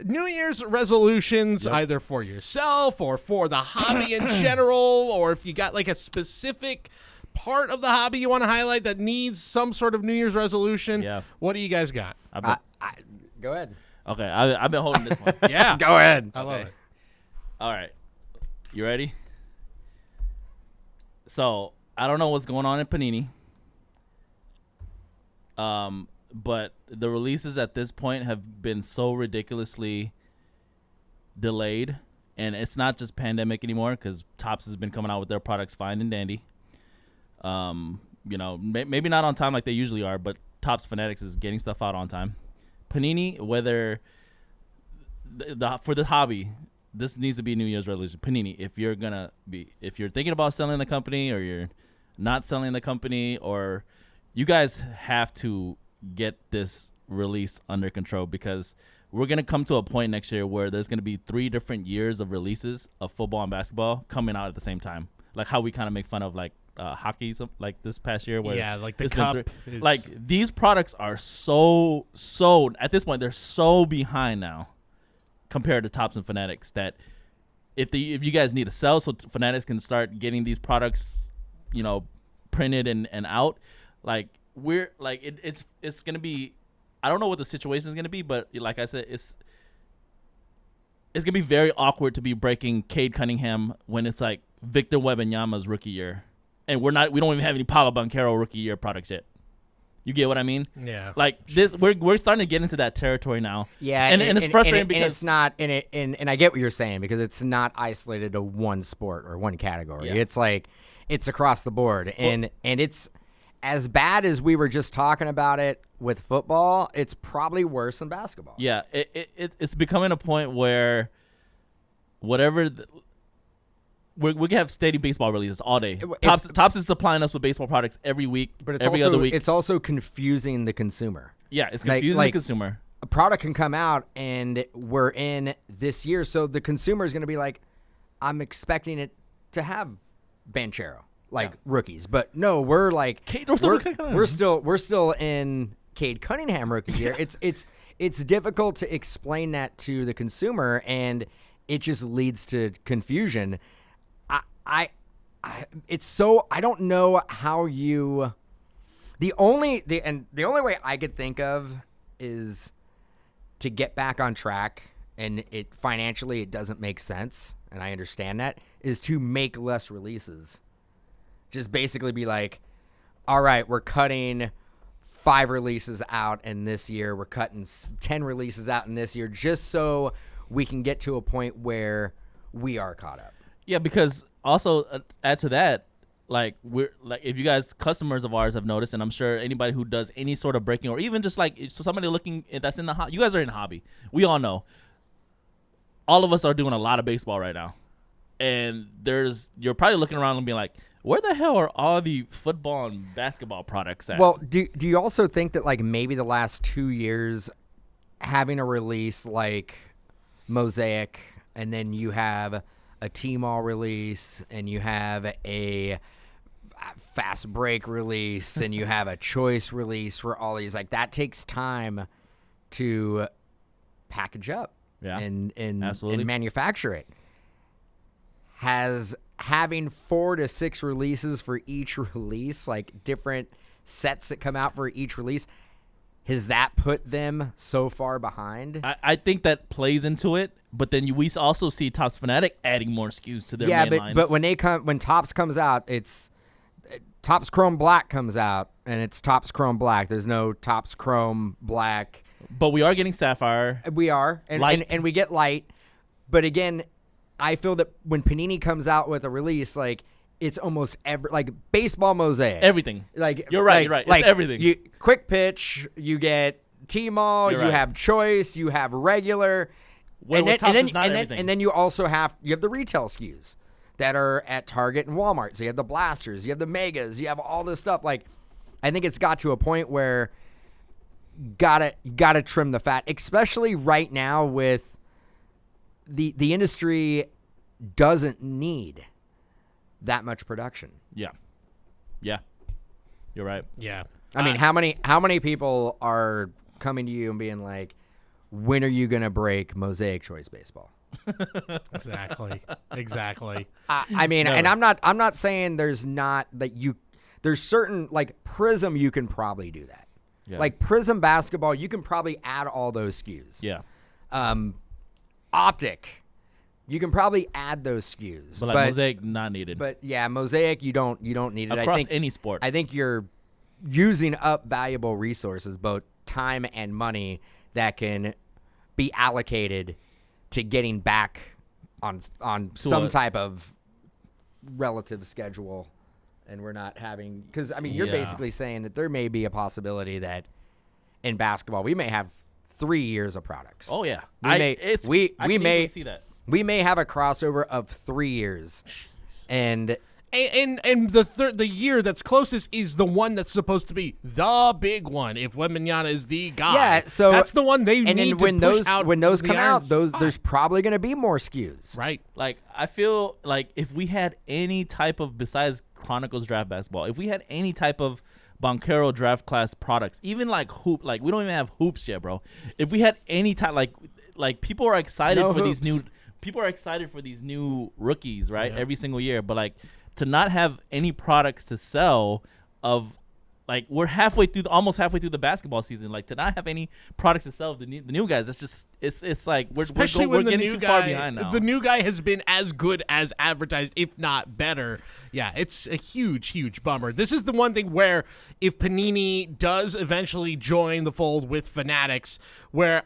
New Year's resolutions, either for yourself or for the hobby in general, or if you got like a specific part of the hobby you want to highlight that needs some sort of New Year's resolution. Yeah. What do you guys got? Go ahead. Okay, I've been holding this one. Yeah. Go ahead. I love it. All right. You ready? So, I don't know what's going on in Panini. But the releases at this point have been so ridiculously delayed. And it's not just pandemic anymore because Topps has been coming out with their products fine and dandy. Maybe not on time like they usually are, but Topps Fanatics is getting stuff out on time. Panini, whether for the hobby, this needs to be New Year's resolution. Panini, if you're thinking about selling the company or you're not selling the company, or you guys have to get this release under control, because we're going to come to a point next year where there's going to be 3 different years of releases of football and basketball coming out at the same time. Like how we kind of make fun of like hockey, like this past year. Where Like the it's cup. been like these products are so at this point, they're so behind now compared to Topps and Fanatics that if you guys need to sell so Fanatics can start getting these products, printed and out, like we're like it's gonna be, I don't know what the situation is gonna be, but like I said, it's gonna be very awkward to be breaking Cade Cunningham when it's like Victor Wembanyama's rookie year, and we don't even have any Paolo Banchero rookie year products yet. You get what I mean? Yeah. Like this, we're starting to get into that territory now. Yeah, and it's frustrating because it's not, and I get what you're saying, because it's not isolated to one sport or one category. Yeah. It's like it's across the board, and it's as bad as we were just talking about it with football. It's probably worse than basketball. Yeah, it's becoming a point where whatever. We can have steady baseball releases all day. Topps is supplying us with baseball products every week, But it's every also, other week. It's also confusing the consumer. Yeah, it's confusing the consumer. A product can come out, and we're in this year, so the consumer is going to be like, I'm expecting it to have Banchero, rookies. But no, we're like, we're still in Cade Cunningham rookie year. It's difficult to explain that to the consumer, and it just leads to confusion. I don't know how you. The only way I could think of is to get back on track, and financially it doesn't make sense, and I understand that, is to make less releases. Just basically be like, all right, we're cutting 5 releases out in this year, we're cutting 10 releases out in this year, just so we can get to a point where we are caught up. Yeah, because also add to that, like we're like, if you guys customers of ours have noticed, and I'm sure anybody who does any sort of breaking, or even just like somebody looking that's in the you guys are in hobby, we all know. All of us are doing a lot of baseball right now, and you're probably looking around and being like, where the hell are all the football and basketball products at? Well, do you also think that like maybe the last 2 years having a release like Mosaic, and then you have a T-Mall release, and you have a fast break release, and you have a choice release for all these, like that takes time to package up and absolutely. and manufacture it. Has having 4 to 6 releases for each release, like different sets that come out for each release, has that put them so far behind? I think that plays into it, but then we also see Topps Fanatic adding more SKUs to their main lines. But when Topps comes out, it's Topps Chrome Black comes out, and it's Topps Chrome Black. There's no Topps Chrome Black. But we are getting Sapphire. We are, and we get Light. But again, I feel that when Panini comes out with a release, like it's almost like baseball Mosaic. Everything. Like you're right. It's everything. You quick pitch, you get T-Mall, you have choice, you have regular, and then you also have the retail SKUs that are at Target and Walmart. So you have the blasters, you have the megas, you have all this stuff. Like I think it's got to a point where gotta trim the fat, especially right now with the industry doesn't need that much production. Yeah. You're right. Yeah. I mean, how many people are coming to you and being like, when are you going to break Mosaic Choice Baseball? Exactly. I mean, and I'm not saying there's not that there's certain like Prism, you can probably do that. Yeah. Like Prism basketball, you can probably add all those SKUs. Yeah. Optic, you can probably add those SKUs. But Mosaic, not needed. But yeah, Mosaic, you don't need it. Across any sport. I think you're using up valuable resources, both time and money, that can be allocated to getting back on some type of relative schedule. And we're not having, because I mean, you're basically saying that there may be a possibility that in basketball we may have 3 years of products. Oh yeah, we may see that. We may have a crossover of 3 years, and the year that's closest is the one that's supposed to be the big one. If Wembanyama is the guy, yeah, so that's the one they need to push out. When those come out, there's probably going to be more SKUs, right? Like I feel like if we had any type of, besides Chronicles Draft Basketball, if we had any type of Boncaro Draft Class products, even like hoop, like we don't even have hoops yet, bro. If we had any type, like people are excited for hoops. these new. People are excited for these new rookies, right? Yeah. Every single year, but like to not have any products to sell of, like we're almost halfway through the basketball season. Like to not have any products to sell of the new guys, it's just it's like we're getting too far behind now. The new guy has been as good as advertised, if not better. Yeah, it's a huge bummer. This is the one thing where if Panini does eventually join the fold with Fanatics, where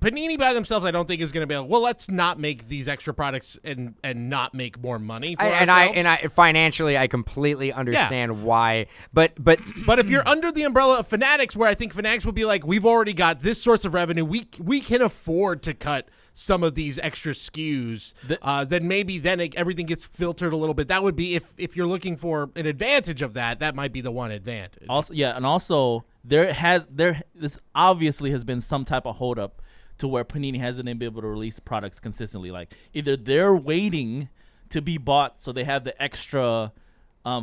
Panini by themselves, I don't think is going to be like, well, let's not make these extra products and not make more money for ourselves. I financially, I completely understand why, but if you're under the umbrella of Fanatics, where I think Fanatics will be like, we've already got this source of revenue, we can afford to cut some of these extra SKUs, then maybe everything gets filtered a little bit. That would be, if you're looking for an advantage of that might be the one advantage. Also, this obviously has been some type of holdup to where Panini hasn't been able to release products consistently. Like either they're waiting to be bought so they have the extra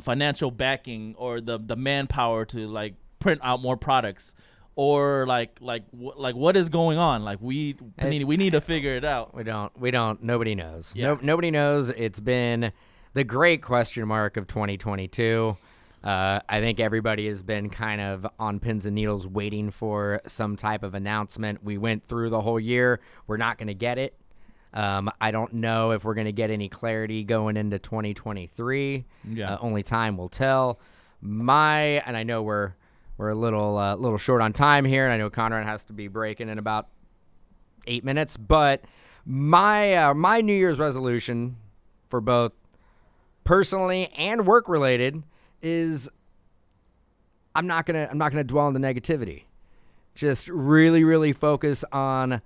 financial backing or the manpower to like print out more products, or like what is going on? Like Panini, we need to figure it out. We don't. Nobody knows. Yeah. Nobody knows. It's been the great question mark of 2022. I think everybody has been kind of on pins and needles waiting for some type of announcement. We went through the whole year. We're not going to get it. I don't know if we're going to get any clarity going into 2023. Yeah. Only time will tell. And I know we're a little short on time here, and I know Conrad has to be breaking in about 8 minutes. But my New Year's resolution, for both personally and work related, is I'm not gonna dwell on the negativity. Just really focus on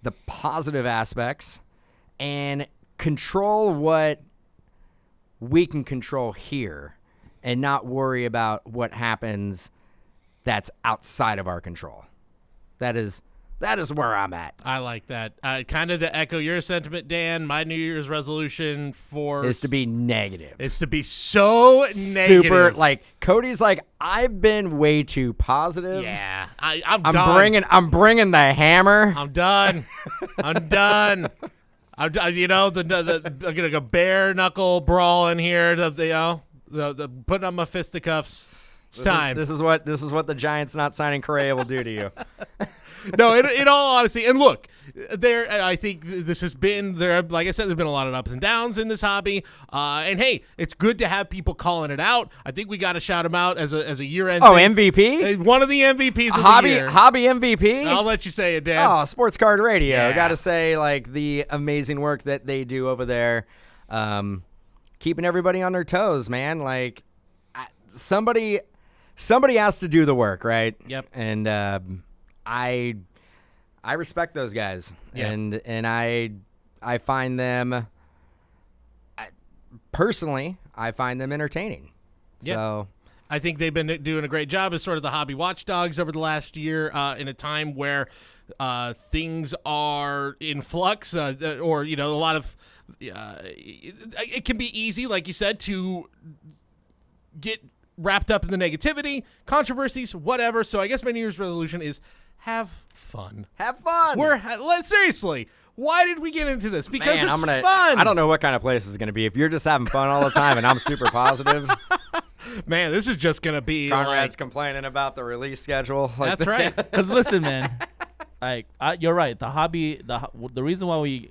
the positive aspects and control what we can control here, and not worry about what happens that's outside of our control. That is where I'm at. I like that. Kind of to echo your sentiment, Dan, my New Year's resolution is to be negative. Is to be so negative. Super, like, Cody's like, I've been way too positive. Yeah. I'm done. I'm bringing the hammer. I'm done. I'm done. I'm gonna go bare knuckle brawl in here. The putting on my fisticuffs. It's time. This is what the Giants not signing Correa will do to you. No, in all honesty, and look, I think this has been there. Like I said, there's been a lot of ups and downs in this hobby. And hey, it's good to have people calling it out. I think we got to shout him out as a year-end. Oh, thing. MVP, one of the MVPs of hobby the year. hobby MVP. I'll let you say it, Dan. Oh, Sports Card Radio. Yeah. Got to say, like, the amazing work that they do over there, keeping everybody on their toes, man. Like, somebody has to do the work, right? Yep. And I respect those guys, Yeah. and I find them personally. I find them entertaining. Yeah. So I think they've been doing a great job as sort of the hobby watchdogs over the last year in a time where things are in flux or, a lot of it can be easy, like you said, to get wrapped up in the negativity, controversies, whatever. So I guess my New Year's resolution is have fun. have fun. Seriously, why did we get into this? Because Man, it's fun. I don't know what kind of place this is going to be. If you're just having fun all the time and I'm super positive, Man, this is just going to be Conrad's complaining about the release schedule. Like That's right. Because listen, man, you're right. The hobby, the reason why we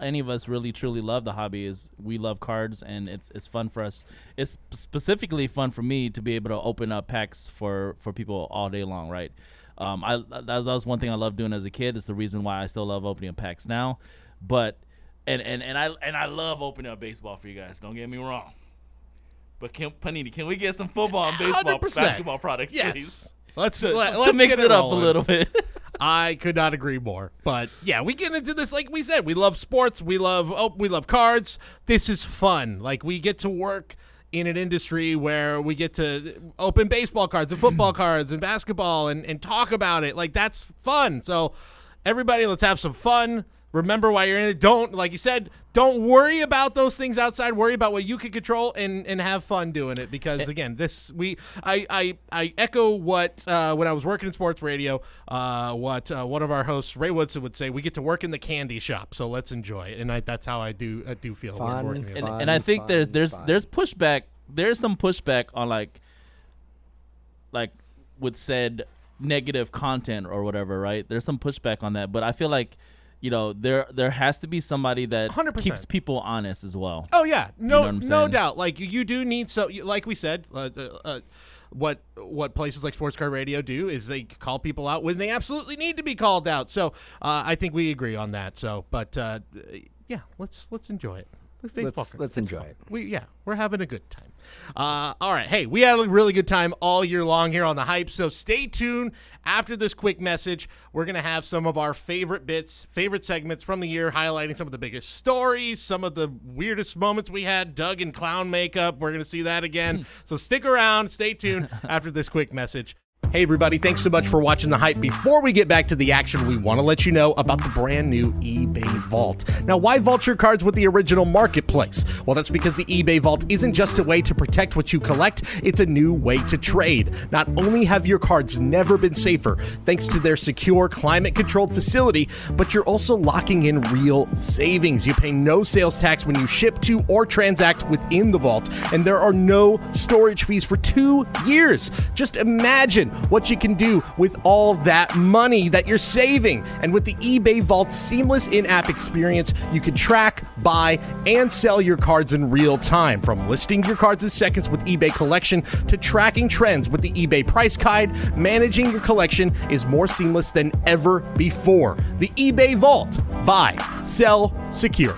any of us really truly love the hobby is we love cards, and it's fun for us. It's specifically fun for me to be able to open up packs for people all day long, right? That was one thing I loved doing as a kid. It's the reason why I still love opening up packs now. But and I love opening up baseball for you guys. Don't get me wrong. But Panini, can we get some football and baseball 100%. Basketball products, Yes. please? Let's To mix get it up a rolling. little bit. I could not agree more. But yeah, we get into this like we said. We love sports. We love cards. This is fun. Like, we get to work in an industry where we get to open baseball cards and football cards and basketball and talk about it. Like, that's fun. So everybody, let's have some fun. Remember why you're in it. Don't, like you said, don't worry about those things outside. Worry about what you can control and have fun doing it. Because again, I echo what when I was working in sports radio, what one of our hosts, Ray Woodson, would say. We get to work in the candy shop, so let's enjoy it. And that's how I do feel when I'm working. And I think there's pushback. There's some pushback on like with said negative content or whatever, right? There's some pushback on that, but I feel like, there has to be somebody that 100%. keeps people honest as well. Oh yeah, no saying? doubt. Like, you do need, so like we said, what places like Sports Card Radio do is they call people out when they absolutely need to be called out. So I think we agree on that. So, but yeah, let's enjoy it. Let's enjoy it. We're having a good time. All right. Hey, we had a really good time all year long here on The Hype, so stay tuned. After this quick message, we're going to have some of our favorite segments from the year, highlighting some of the biggest stories, some of the weirdest moments we had. Doug in clown makeup. We're going to see that again. So stick around. Stay tuned after this quick message. Hey everybody, thanks so much for watching The Hype. Before we get back to the action, we want to let you know about the brand new eBay Vault. Now, why vault your cards with the original marketplace? Well, that's because the eBay Vault isn't just a way to protect what you collect, it's a new way to trade. Not only have your cards never been safer thanks to their secure, climate-controlled facility, but you're also locking in real savings. You pay no sales tax when you ship to or transact within the vault, and there are no storage fees for 2 years. Just imagine what you can do with all that money that you're saving. And with the eBay Vault's seamless in-app experience, you can track, buy, and sell your cards in real time. From listing your cards in seconds with eBay Collection to tracking trends with the eBay Price Guide, managing your collection is more seamless than ever before. The eBay Vault. Buy, sell, secure.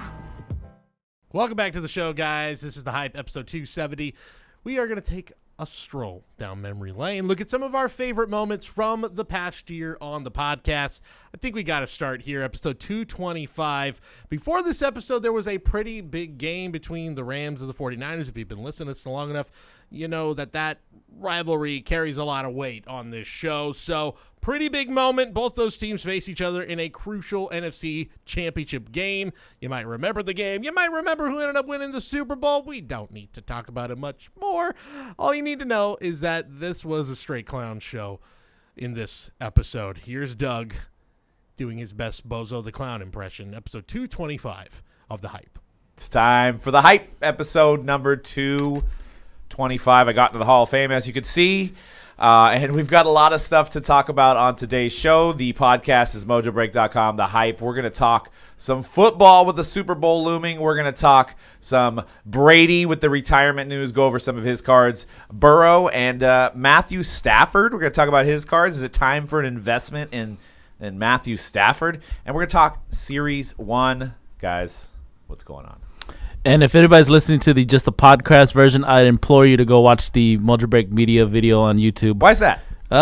Welcome back to the show, guys. This is The Hype, episode 270. We are going to take a stroll down memory lane, look at some of our favorite moments from the past year on the podcast. I think we got to start here, episode 225. Before this episode, there was a pretty big game between the Rams and the 49ers. If you've been listening to this long enough, you know that rivalry carries a lot of weight on this show. So, pretty big moment. Both those teams face each other in a crucial NFC championship game. You might remember the game. You might remember who ended up winning the Super Bowl. We don't need to talk about it much more. All you need to know is that this was a straight clown show in this episode. Here's Doug doing his best Bozo the Clown impression. Episode 225 of The Hype. It's time for The Hype, episode number 225. I got into the Hall of Fame, as you can see. And we've got a lot of stuff to talk about on today's show. The podcast is mojobreak.com, The Hype. We're going to talk some football with the Super Bowl looming. We're going to talk some Brady with the retirement news, go over some of his cards. Burrow and Matthew Stafford. We're going to talk about his cards. Is it time for an investment in Matthew Stafford? And we're going to talk Series 1. Guys, what's going on? And if anybody's listening to the podcast version, I'd implore you to go watch the Mojobreak Media video on YouTube. Why is that? We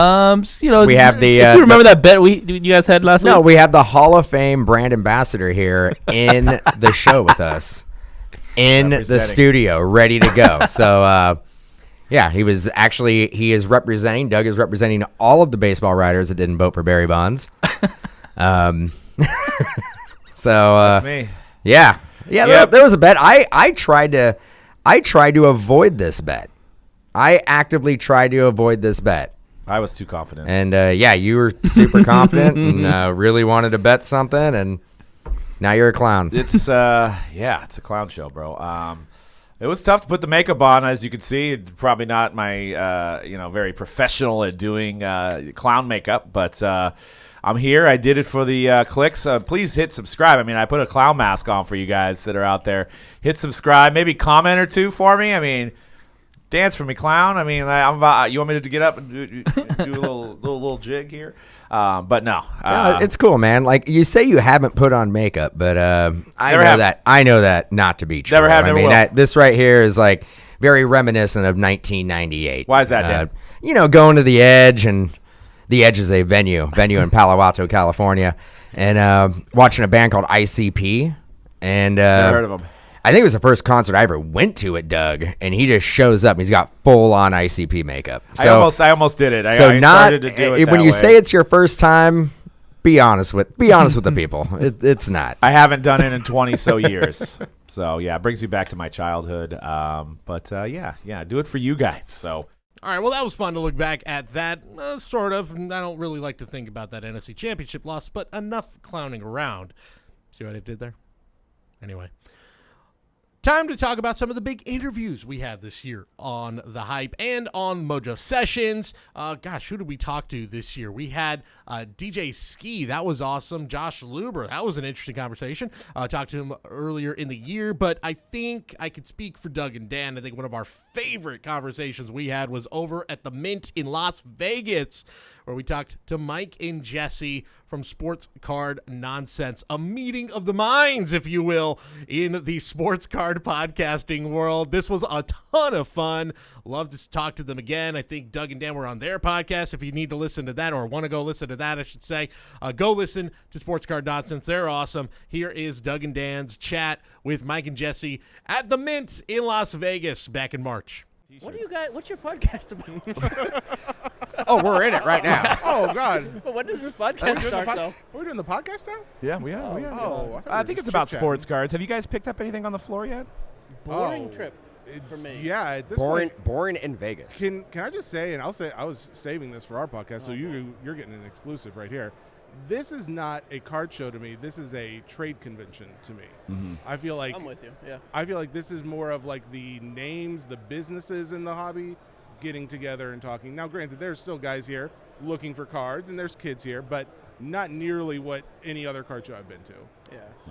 have the. If you remember that bet you guys had last week? No, we have the Hall of Fame brand ambassador here in the show with us, in the studio, ready to go. So, yeah, he is representing. Doug is representing all of the baseball writers that didn't vote for Barry Bonds. So That's me. Yeah. Yeah, Yep. there was a bet. I tried to avoid this bet. I actively tried to avoid this bet. I was too confident. And, yeah, you were super confident and really wanted to bet something, and now you're a clown. It's it's a clown show, bro. It was tough to put the makeup on, as you can see. Probably not my very professional at doing clown makeup, but I'm here. I did it for the clicks. Please hit subscribe. I mean, I put a clown mask on for you guys that are out there. Hit subscribe. Maybe comment or two for me. I mean, dance for me, clown. I mean, you want me to get up and do a little jig here? But no. It's cool, man. Like, you say you haven't put on makeup, but I know that not to be true. Never have, never will. This right here is like very reminiscent of 1998. Why is that, Dan? Going to the Edge, and the Edge is a venue in Palo Alto, California, and watching a band called ICP. And Never heard of them. I think it was the first concert I ever went to at Doug, and he just shows up and he's got full on ICP makeup. So, I almost did it. I started to do it when that you way. say it's your first time, be honest with the people. It's not. I haven't done it in 20 so years. So yeah, it brings me back to my childhood. But do it for you guys. So. All right, well, that was fun to look back at that, sort of. I don't really like to think about that NFC Championship loss, but enough clowning around. See what I did there? Anyway. Time to talk about some of the big interviews we had this year on The Hype and on Mojo Sessions. Who did we talk to this year? We had DJ Ski. That was awesome. Josh Luber. That was an interesting conversation. Talked to him earlier in the year, but I think I could speak for Doug and Dan. I think one of our favorite conversations we had was over at the Mint in Las Vegas, where we talked to Mike and Jesse from Sports Card Nonsense, a meeting of the minds, if you will, in the sports card podcasting world. This was a ton of fun. Love to talk to them again. I think Doug and Dan were on their podcast. If you need to listen to that, or want to go listen to that, I should say, go listen to Sports Card Nonsense. They're awesome. Here is Doug and Dan's chat with Mike and Jesse at the Mint in Las Vegas back in March. What do you guys? What's your podcast about? Oh, we're in it right now. Oh, God. But when does this podcast start, though? Are we doing the podcast now? Yeah, we are. Oh, I think it's about sports cards. Have you guys picked up anything on the floor yet? Boring trip for me. Yeah, at this point. Boring in Vegas. Can I just say, and I'll say, I was saving this for our podcast, so you're getting an exclusive right here. This is not a card show to me. This is a trade convention to me. Mm-hmm. I feel like I'm with you. Yeah. I feel like this is more of like the names, the businesses in the hobby getting together and talking. Now, granted, there's still guys here looking for cards, and there's kids here, but not nearly what any other card show I've been to.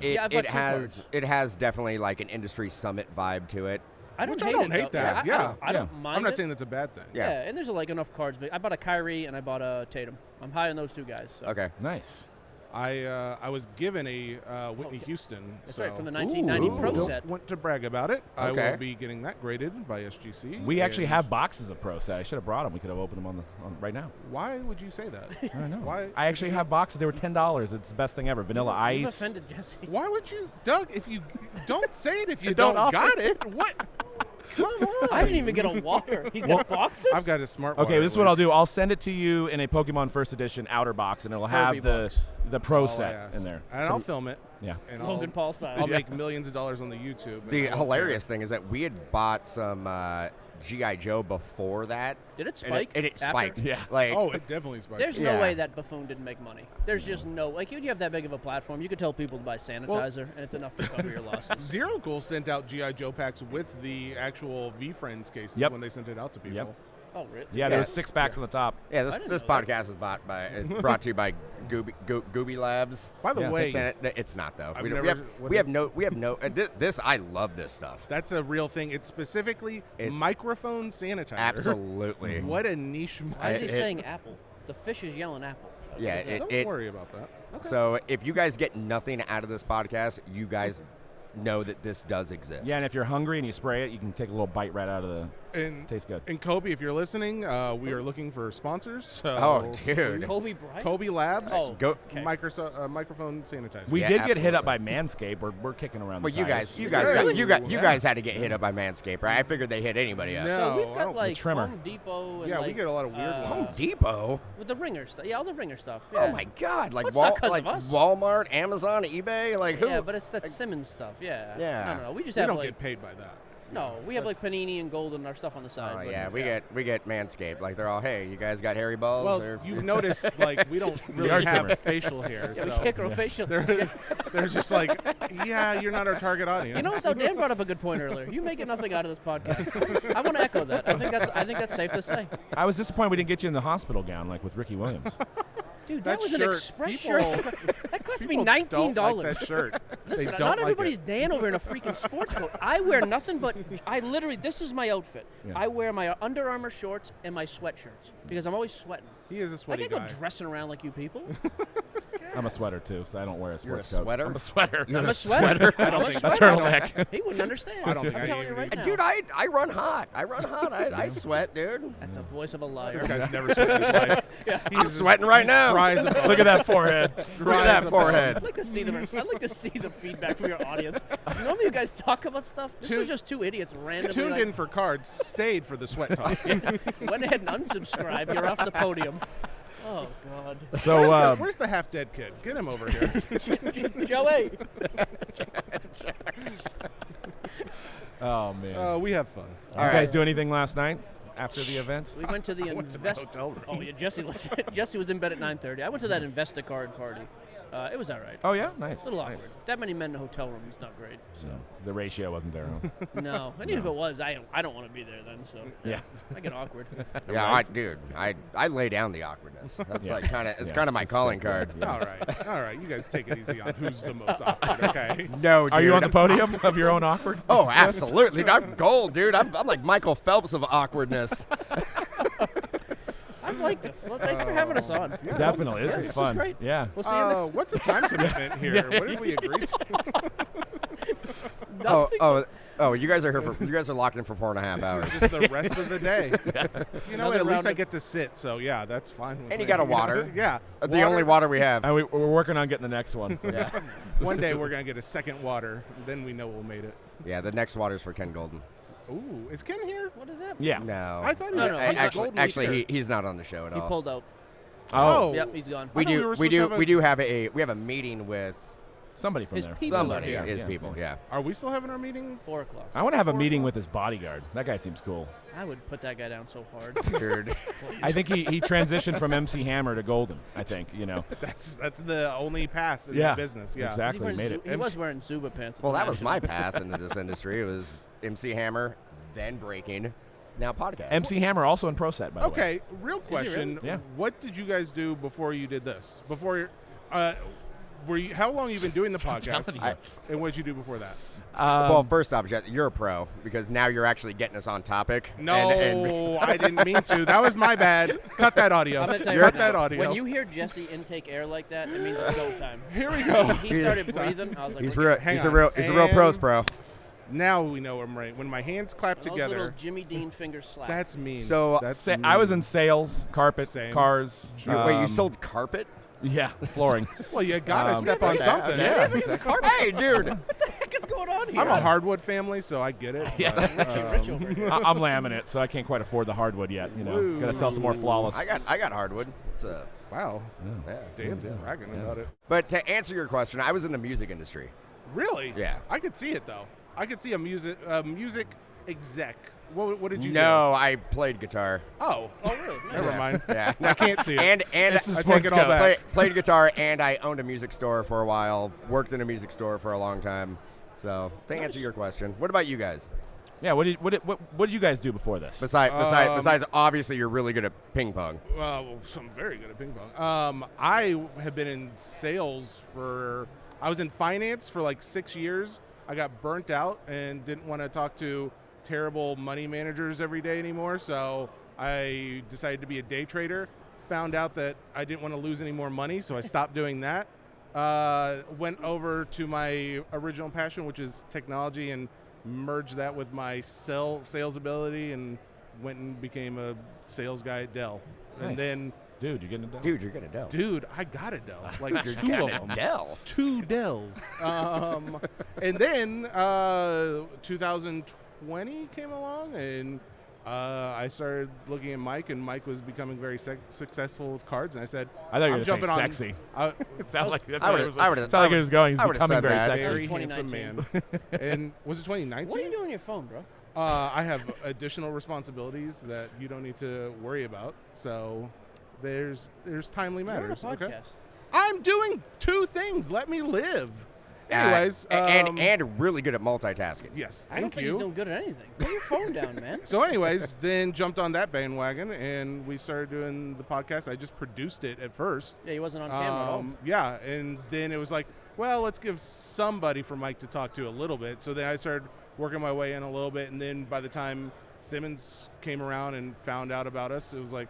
Yeah. I've got two It has definitely like an industry summit vibe to it. I don't Which hate I don't it, hate though. that. I don't mind I'm not it. saying that's a bad thing. Yeah, and there's like enough cards. But I bought a Kyrie and I bought a Tatum. I'm high on those two guys. So. Okay. Nice. I was given a Whitney Houston. That's right, from the 1990 Pro Don't set. want to brag about it. I Okay. will be getting that graded by SGC. We actually and have boxes of Pro Set. I should have brought them. We could have opened them on right now. Why would you say that? I don't know. Why? I actually have boxes. They were $10. It's the best thing ever. Vanilla You've Ice. offended Jesse. Why would you, Doug? If you don't say it, if you Don't don't offer. got it, what? Come on. I didn't even get a water. He's got boxes. I've got a smart. Okay, this is what I'll do. I'll send it to you in a Pokemon First Edition outer box, and it'll have Furby the box. the Pro Set in there. and I'll film it. Yeah. And Logan Paul style. I'll make millions of dollars on the YouTube. and The I won't hilarious care. thing is that we had bought some G.I. Joe before that. Did it And spike? And it after? spiked. Yeah. Like, Oh, it definitely spiked. There's Yeah. no way that Buffoon didn't make money. There's just no like you have that big of a platform. You could tell people to buy sanitizer, and it's enough to cover your losses. Zero Cool sent out G.I. Joe packs with the actual V-Friends cases Yep. when they sent it out to people. Yep. Oh, really? Yeah, there was 6 packs on the top. yeah, I this didn't this know that. podcast is brought to you by Gooby Labs. By the Yeah, way, It's not though. I've We never- what have is- no. This I love this stuff. that's a real thing. It's specifically It's- microphone sanitizer. Absolutely. What a niche Why is he It- saying apple? The fish is yelling apple. Yeah, What is that? Don't worry about that. So if you guys get nothing out of this podcast, you guys know that this does exist. Yeah, and if you're hungry and you spray it, you can take a little bite right out of the. And Tastes good. And Kobe, if you're listening, we are looking for sponsors. So Oh, dude. Kobe Bryant. Kobe Labs. Oh, Go. okay. Microphone sanitizer. We Yeah, did get hit up absolutely. by Manscaped. We're kicking around. Well, the you tires. guys, you Yeah. guys had to get hit up by Manscaped, right? I figured they hit anybody up. No. So we've I got don't- like trimmer. Home Depot and Yeah, like, we get a lot of weird Home ones. Depot. with the ringer stuff. Yeah, all the ringer stuff. Oh Yeah. my God! Like Well, it's not 'cause like of us. Walmart, Amazon, eBay. Like who? Yeah, but it's that Simmons stuff. Yeah. Yeah. No. We just We have don't like get paid by that. no. We have like That's- Panini and Gold and our stuff on the side. Oh but yeah, it's- we get Manscaped. Like they're all, hey, you guys got hairy balls? Well, or? you've noticed like we don't really are have trimmer. facial hair. Yeah, we so can't grow facial. they're just like, yeah, you're not our target audience. You know what though? Dan brought up a good point earlier. You may get nothing out of this podcast. I want to echo that. I think that's safe to say. I was disappointed we didn't get you in the hospital gown like with Ricky Williams. Dude, That that was an shirt, express people- shirt. That cost me People $19. don't like that shirt. Listen, they don't not like everybody's it. Dan over in a freaking sports coat. I wear nothing but this is my outfit. Yeah. I wear my Under Armour shorts and my sweatshirts because I'm always sweating. He is a I sweaty can't guy. go dressing around like you people. I'm a sweater too, so I don't wear a You're a sports coat. sweater? I'm a sweater. I'm a sweater. I don't I'm a think- A sweater. turtleneck. He wouldn't understand. I don't think I'm I telling you even right now. Dude, I run hot. I sweat, dude. That's a voice of a liar. This guy's never sweat in his life. Yeah. I'm sweating right now. Dry as a bone. Look at that forehead. Look at that forehead. I'd like to see some feedback from your audience. Normally, you guys talk about stuff. This was just two idiots randomly. Tuned like, in for cards, stayed for the sweat talk. went ahead and unsubscribed. You're off the podium. Oh God. So Where's the half-dead kid? Get him over here. Joey. oh man. We have fun. Did you guys do anything last night after the event? We went to the hotel room. Oh yeah, Jesse was in bed at 9:30. I went to that InvestiCard party. It was all right. Oh yeah, nice. A little awkward. Nice. That many men in a hotel room is not great. So, the ratio wasn't there. Huh? No, and even if it was, I don't want to be there then. So Yeah. I get awkward. Yeah, dude, I lay down the awkwardness. That's Yeah. like kind of it's Yeah, kind of my it's calling still card. good. Yeah. All right. You guys take it easy on who's the most awkward, okay? No, dude. Are you on the podium of your own awkward? Oh, absolutely. I'm gold, dude. I'm like Michael Phelps of awkwardness. I like this. Well, thanks for having us on. Definitely, this is This fun. is great. Yeah. We'll see you next. What's the time commitment here? What did we agree to? Nothing. Oh, you guys are here for you guys are locked in for 4.5 hours. Just the rest of the day. You know, Another at least round I of- get to sit, so yeah, that's fine with And me. you got a water. Yeah. The only water we have. And we're working on getting the next one. Yeah. One day we're going to get a second water, then we know we'll made it. Yeah, the next water's for Ken Golden. Ooh, is Ken here? What is that? Yeah. No. I thought he No, was he's not. Actually, he's not on the show at He all. pulled out. Oh, Yep, he's gone. I thought we were supposed to have a- we have a meeting with somebody from His there. people somebody. are here. His people. Yeah. Are we still having our meeting? 4 o'clock. I want to have a meeting with his bodyguard. That guy seems cool. I would put that guy down so hard. Dude. I think he transitioned from MC Hammer to Golden. I think That's the only path in Yeah, the business. Yeah. exactly. Made it. He was wearing Zuba pants. at Well, the that time. was my path into this industry. It was MC Hammer, then breaking, now podcast. MC Hammer also in Pro Set, by the way. Okay, real question. really? Yeah. What did you guys do before you did this? Before, how long you been doing the podcast? And what did you do before that? Well, first off, Jess, you're a pro because now you're actually getting us on topic. No, and I didn't mean to. That was my bad. Cut that audio. I'm gonna tell you Cut right that now, audio. When you hear Jesse intake air like that, it means it's go time. Here we go. He started breathing. I was like, he's we're real. hang He's a on. real. He's a real pros And- pro. Now we know I'm right. When my hands clap getting those little together, Jimmy Dean fingers slap. that's mean. So, that's Sa- I was in sales, carpet, Same. cars. Wait, you um, sold carpet? Yeah, flooring. Well, you gotta Um, step on something. yeah. Hey, dude. What the heck is going on here? I'm a hardwood family, so I get it. Yeah. but, Rich over here. I'm laminate, so I can't quite afford the hardwood yet. Got to sell some more flawless. I got hardwood. It's a. Wow. Yeah. Dan's bragging about it. But to answer your question, I was in the music industry. Really? Yeah. I could see it though. I could see a music exec What did you do? No, I played guitar. Oh, really? Nice. never mind. Yeah. I can't see it. And It's a I take sports it all coat. back. played guitar, and I owned a music store for a while. Worked in a music store for a long time. So to answer your question, what about you guys? Yeah. What did you guys do before this? Besides, obviously you're really good at ping pong. Well, I'm very good at ping pong. I have been in sales I was in finance for like 6 years. I got burnt out and didn't want to talk to terrible money managers every day anymore, so I decided to be a day trader. Found out that I didn't want to lose any more money, so I stopped doing that. Went over to my original passion, which is technology, and merged that with my sales ability, and went and became a sales guy at Dell. Nice. And then, Dude, you're getting a Dell. Dude, you're gonna Dell. I got a Dell, like You're two of getting a them. Dell. 2 Dells. And then 2020 came along, and I started looking at Mike, and Mike was becoming very successful with cards, and I said, I thought you were I'm going to say jumping on. sexy. It sounded like that's I how would've- it was. I would've- Sounded like it was going. He's I would've becoming said very that. sexy. very 2019. handsome man. And was it 2019? What are you doing on your phone, bro? I have additional responsibilities that you don't need to worry about. So there's timely You're on a matters. Okay. podcast. I'm doing 2 things. Let me live. Anyways, and really good at multitasking. yes, I don't thank think you. he's doing good at anything. Put your phone down, man. So, anyways, then jumped on that bandwagon, and we started doing the podcast. I just produced it at first. Yeah, he wasn't on camera at all. Yeah, and then it was like, well, let's give somebody for Mike to talk to a little bit. So then I started working my way in a little bit, and then by the time Simmons came around and found out about us, it was like,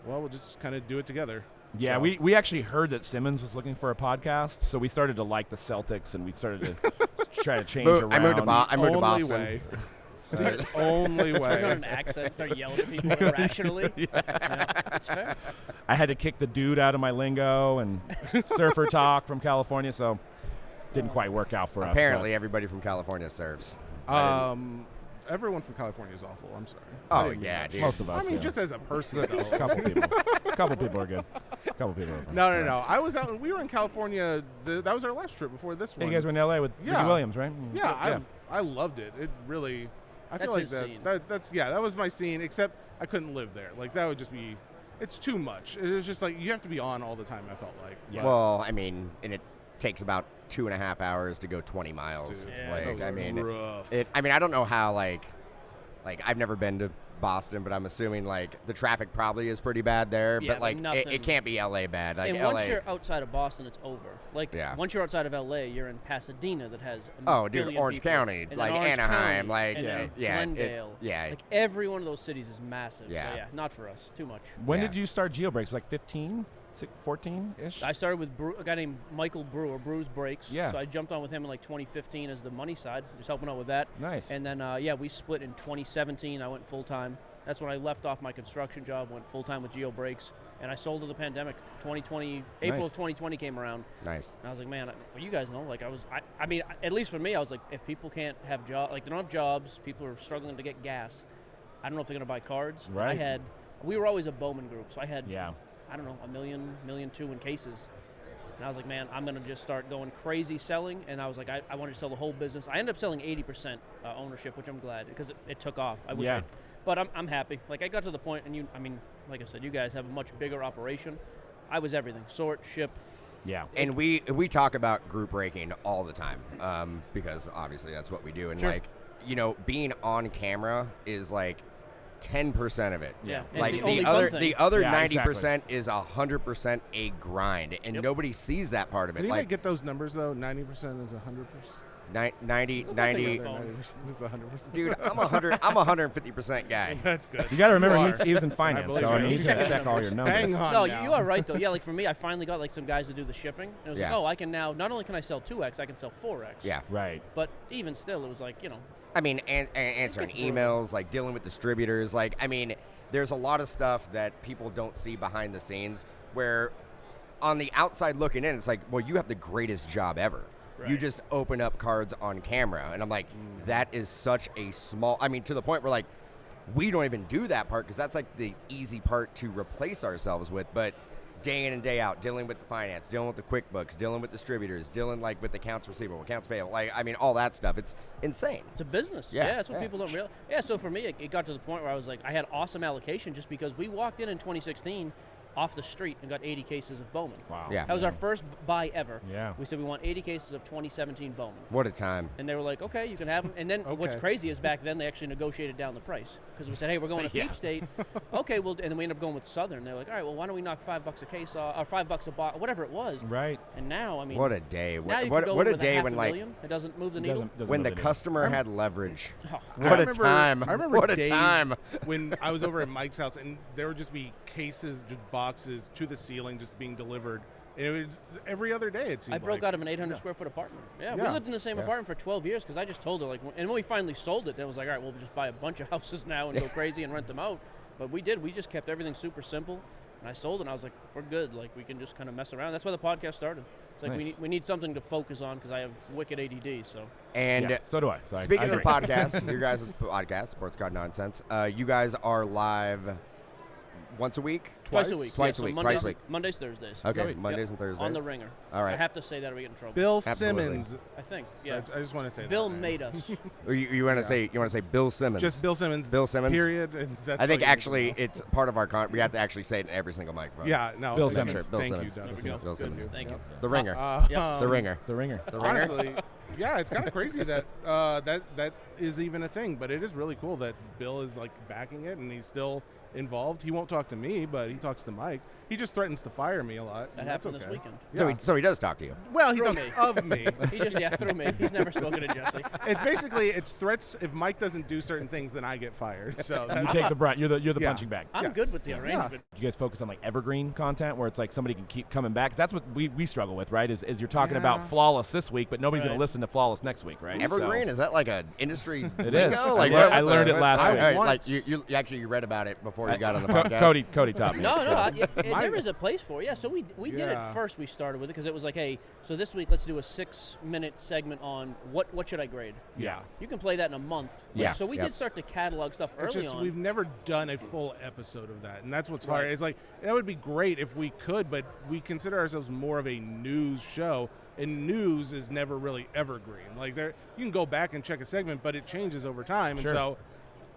well, we'll just kind of do it together. Yeah, So- we actually heard that Simmons was looking for a podcast, so we started to like the Celtics, and we started to try to change around. I moved to Only Boston. way. Only Start way. on an accent, start yelling at people irrationally. Yeah, that's fair. I had to kick the dude out of my lingo and surfer talk from California, so didn't quite work out for us. Apparently, everybody from California serves. Everyone from California is awful. I'm sorry. Oh I yeah, but dude. most of us. mean, yeah. just as a person, a though. couple people. A couple people are good. A couple people are fine. No. I was out. We were in California. That was our last trip before this Hey, one. you guys were in L.A. with Ricky Yeah. Williams, right? Yeah, I loved it. It really. I That's feel like his scene. that was my scene. Except I couldn't live there. Like that would just be. It's too much. It was just like you have to be on all the time. I felt like. Yeah. Well, I mean, and it takes about 2.5 hours to go 20 miles. Dude, Yeah, like, those I are mean, rough. I mean, I don't know how like I've never been to Boston, but I'm assuming like the traffic probably is pretty bad there. Yeah, but like nothing- it can't be LA bad. Like And LA. once you're outside of Boston, it's over. Like, Yeah. once you're outside of LA, you're in Pasadena that has a Oh, dude, billion Orange people. County, And then like Orange Anaheim, County, like, and then yeah, Glendale. yeah. Like, every one of those cities is massive. Yeah. So, yeah, not for us. Too much. When Yeah. did you start Geobreaks? Like 15, 14-ish? I started with a guy named Michael Brewer, Brews Breaks. Yeah. So I jumped on with him in like 2015 as the money side, just helping out with that. Nice. And then, we split in 2017. I went full-time. That's when I left off my construction job, went full-time with Geobreaks, and I sold to the pandemic. 2020, April Nice. of 2020 came around. Nice. And I was like, man, well, you guys know, like I mean, at least for me, I was like, if people can't have jobs, like they don't have jobs, people are struggling to get gas, I don't know if they're going to buy cards. And Right. we were always a Bowman group, so I had, Yeah. I don't know, $1 million, $1.2 million in cases. And I was like, man, I'm going to just start going crazy selling. And I was like, I wanted to sell the whole business. I ended up selling 80% ownership, which I'm glad because it took off. I wish Yeah. but I'm happy. Like, I got to the point, and like I said, you guys have a much bigger operation. I was everything. Sort, ship. Yeah. And we talk about group breaking all the time because obviously that's what we do. And Sure. like, being on camera is like 10% of it. Yeah. Yeah. It's Like the only the fun other thing. the other Yeah, 90% is 100% a grind, and Yep. nobody sees that part of it. Did anybody Like get those numbers though? 90% is 100%. 90 Look back at your 90 phone. 90% is 100%. Dude, I'm 150% guy. That's good. You got to remember, You he was in I finance, believe so I you. mean, he's He's going to checking check all your numbers. Hang on. No, now. you are right though. Yeah, like for me, I finally got like some guys to do the shipping, and it was Yeah. like, oh, I can now not only can I sell 2x, I can sell 4x. Yeah. Right. But even still, it was like I mean, answering It's brutal. emails, like dealing with distributors, like I mean, there's a lot of stuff that people don't see behind the scenes where on the outside looking in, it's like, well, you have the greatest job ever. You Right. just open up cards on camera. And I'm like, that is such a small, I mean, to the point where like, we don't even do that part because that's like the easy part to replace ourselves with. But day in and day out, dealing with the finance, dealing with the QuickBooks, dealing with distributors, dealing like with accounts receivable, accounts payable, like I mean all that stuff. It's insane. It's a business. Yeah, That's what people don't realize. Yeah, so for me, it got to the point where I was like, I had awesome allocation just because we walked in 2016 off the street and got 80 cases of Bowman. Wow. Yeah. That was our first buy ever. Yeah. We said we want 80 cases of 2017 Bowman. What a time. And they were like, okay, you can have them. And then what's Okay. crazy is back then they actually negotiated down the price because we said, hey, we're going to Peach State. Okay, well, and then we ended up going with Southern. They're like, all right, well, why don't we knock $5 a case off, or $5 a box, whatever it was. Right. And now, I mean, What a day. now you What can go what in a with day half when a like million. It doesn't move the needle. Doesn't when the really do. customer had leverage. Oh, What a time. I remember what a days time. when I was over at Mike's house and there would just be cases, just boxes to the ceiling just being delivered. And it was every other day it seemed I broke like. out of an 800 square foot apartment. Yeah, we Yeah. lived in the same apartment for 12 years because I just told her, like, and when we finally sold it, then it was like, all right, we'll just buy a bunch of houses now and go crazy and rent them out. But we did. We just kept everything super simple. And I sold it, and I was like, we're good. Like, we can just kind of mess around. That's why the podcast started. It's like Nice. we need something to focus on because I have wicked ADD. So And Yeah, so do I. So speaking I of the agree. podcast, your guys' podcast, Sports Card Nonsense, you guys are live once a week? twice a week. Twice yeah, a week. so Twice a week. Mondays, Thursdays. Okay, Yep. Mondays and Thursdays. On the Ringer. All right. I have to say that or we get in trouble. Bill Absolutely. Simmons. I think. Yeah. I just want to say Bill that. made us. Or you want to say Bill Simmons? Just Bill Simmons. Bill Simmons? Period. And that's I think all you need to actually know. it's part of our we have to actually say it in every single microphone. Yeah, no. Bill thank you. Simmons. Bill Thank Simmons. you, Doug. There we go. Bill Good. Simmons. Thank you. The Ringer. Yep. The Ringer. The Ringer. The Ringer. Honestly, yeah, it's kind of crazy that that is even a thing, but it is really cool that Bill is like backing it and he's still involved. He won't talk to me, but he talks to Mike. He just threatens to fire me a lot. That and that's happened okay. this weekend. Yeah. So he does talk to you. Well, he Through talks me. of me. He just through me. He's never spoken to Jesse. It basically it's threats. If Mike doesn't do certain things, then I get fired. So You that's, take the brunt. You're the Yeah. punching bag. I'm Yes. good with the Yeah. arrangement. Do you guys focus on like evergreen content where it's like somebody can keep coming back? 'Cause that's what we struggle with, right? Is you're talking about Yeah. flawless this week, but nobody's going Right. to listen to flawless next week, right? Evergreen, So- is that like an industry It lingo? is. Like, I learned it last week. I Like once- you actually you read about it before you got on the Co- podcast. Cody taught me. No, so. there is a place for it. Yeah, so we did it Yeah. first. We started with it because it was like, hey, so this week let's do a 6-minute segment on what should I grade. yeah. You can play that in a month. Yeah, So we yep. did start to catalog stuff It's early just on. we've never done a full episode of that, and that's what's hard. Right. It's like that would be great if we could, but we consider ourselves more of a news show, and news is never really evergreen. Like there, you can go back and check a segment, but it changes over time, Sure. and so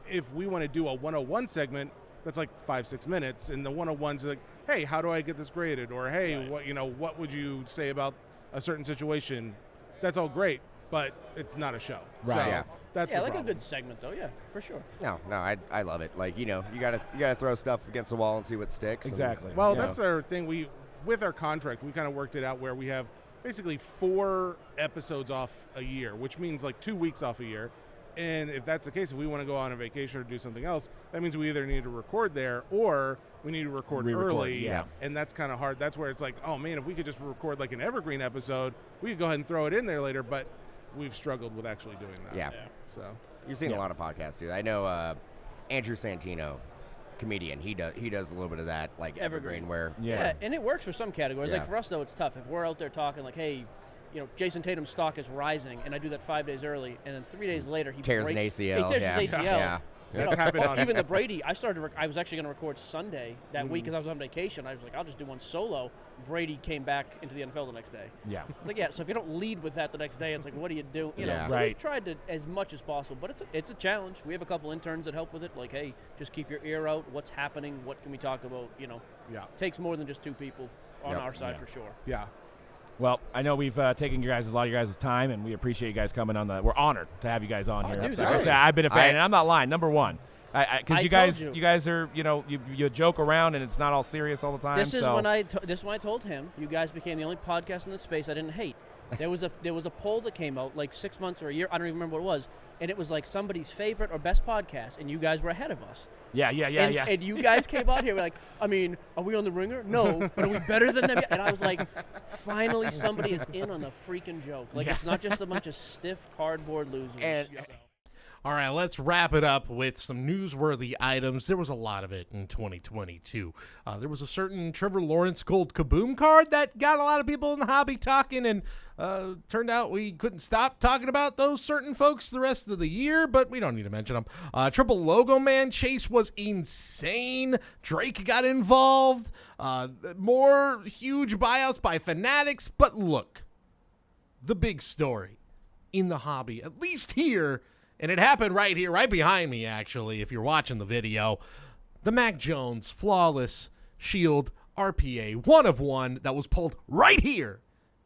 if we want to do a 101 segment, that's like 5-6 minutes, and the 101's like, hey, how do I get this graded? Or hey, Right. what would you say about a certain situation? That's all great, but it's not a show. Right. So Yeah. that's yeah, the like problem. a good segment though. Yeah, for sure. No, I love it. Like you gotta throw stuff against the wall and see what sticks. and, Exactly. Well, you know. that's our thing. With our contract, we kind of worked it out where we have basically 4 episodes off a year, which means like 2 weeks off a year. And if that's the case, if we want to go on a vacation or do something else, that means we either need to record there or we need to record Re-record, early. yeah. And that's kind of hard. That's where it's like, oh man, if we could just record like an evergreen episode, we could go ahead and throw it in there later. But we've struggled with actually doing that. Yeah. So You've seen Yeah. a lot of podcasts, dude. I know Andrew Santino, comedian. He does a little bit of that, like evergreen, where Yeah. And it works for some categories. Yeah. Like for us though, it's tough. If we're out there talking like, hey, Jason Tatum's stock is rising, and I do that 5 days early, and then 3 days later he tears an ACL. He tears yeah. his ACL. Yeah. that's happened on Even the Brady, I was actually going to record Sunday that week Mm-hmm. because I was on vacation. I was like, I'll just do one solo. Brady came back into the NFL the next day. Yeah. It's like, yeah, so if you don't lead with that the next day, it's like, what do you do? You know, Yeah. so Right. we've tried to as much as possible, but it's a challenge. We have a couple interns that help with it. Like, hey, just keep your ear out. What's happening? What can we talk about? Yeah. Takes more than just 2 people on Yep. our side Yeah. for sure. Yeah. Well, I know we've taken a lot of your guys' time, and we appreciate you guys coming on. We're honored to have you guys on Oh, here. dude, Like this I is- said, I've been a fan, and I'm not lying. Number one, because I you told guys you. are, you joke around, and it's not all serious all the time. This is so. when I told him you guys became the only podcast in this space I didn't hate. There was a poll that came out like 6 months or a year. I don't even remember what it was, and it was like somebody's favorite or best podcast, and you guys were ahead of us. Yeah. And you guys came out here like, I mean, are we on the Ringer? No, but are we better than them? And I was like, finally somebody is in on the freaking joke. Like it's not just a bunch of stiff cardboard losers. And All right, let's wrap it up with some newsworthy items. There was a lot of it in 2022. There was a certain Trevor Lawrence Gold Kaboom card that got a lot of people in the hobby talking, and turned out we couldn't stop talking about those certain folks the rest of the year, but we don't need to mention them. Triple Logo Man chase was insane. Drake got involved. More huge buyouts by Fanatics, but look, the big story in the hobby, at least here, and it happened right here, right behind me, actually, if you're watching the video. The Mac Jones Flawless Shield RPA 1 of 1 that was pulled right here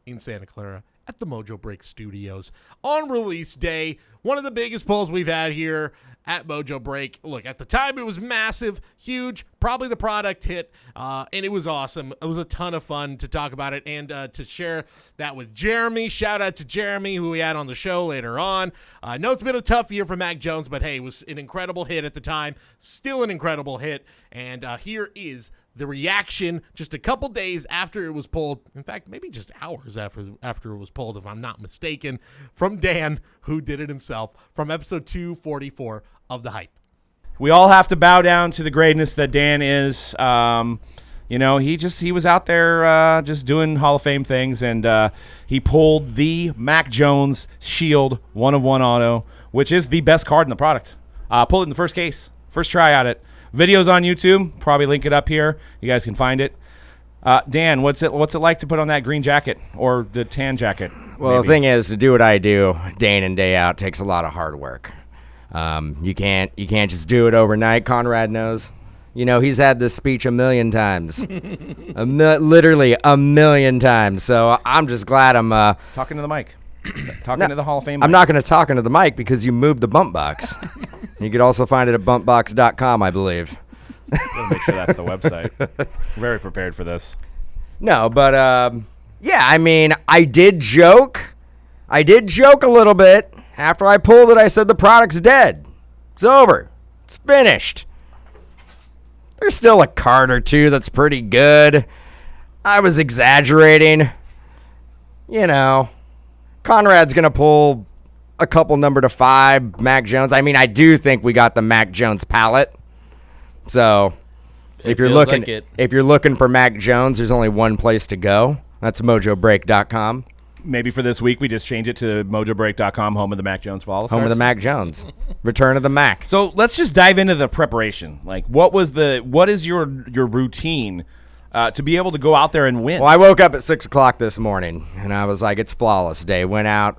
in Santa Clara at the Mojobreak Studios on release day. One of the biggest pulls we've had here at Mojobreak. Look, at the time it was massive, huge, probably the product hit, and it was awesome. It was a ton of fun to talk about it and to share that with Jeremy. Shout out to Jeremy, who we had on the show later on. I know it's been a tough year for Mac Jones, but hey, it was an incredible hit at the time. Still an incredible hit, and here is the reaction just a couple days after it was pulled. In fact, maybe just hours after it was pulled, if I'm not mistaken, from Dan, who did it himself, from episode 244 of The Hype. We all have to bow down to the greatness that Dan is. He was out there just doing Hall of Fame things, and he pulled the Mac Jones Shield 1 of 1 auto, which is the best card in the product. Pulled it in the first case, first try at it. Videos on YouTube, probably link it up here. You guys can find it. Dan, what's it like to put on that green jacket or the tan jacket? Well, the thing is, to do what I do day in and day out takes a lot of hard work. You can't just do it overnight. Conrad knows. You know, he's had this speech a million times, literally a million times. So I'm just glad I'm talking to the mic, talking to the Hall of Fame. I'm not going to talk into the mic because you moved the bump box. You could also find it at bumpbox.com, I believe. Gotta make sure that's the website. Very prepared for this. No, but yeah, I mean, I did joke a little bit. After I pulled it, I said the product's dead. It's over. It's finished. There's still a card or two that's pretty good. I was exaggerating. You know, Conrad's going to pull a couple number to 5 Mac Jones. I mean, I do think we got the Mac Jones palette. So if you're looking for Mac Jones, there's only one place to go. That's mojobreak.com. Maybe for this week, we just change it to mojobreak.com, home of the Mac Jones Flawless. Home of the Mac Jones. Return of the Mac. So let's just dive into the preparation. Like, what is your routine to be able to go out there and win? Well, I woke up at 6 o'clock this morning, and I was like, it's Flawless Day. Went out,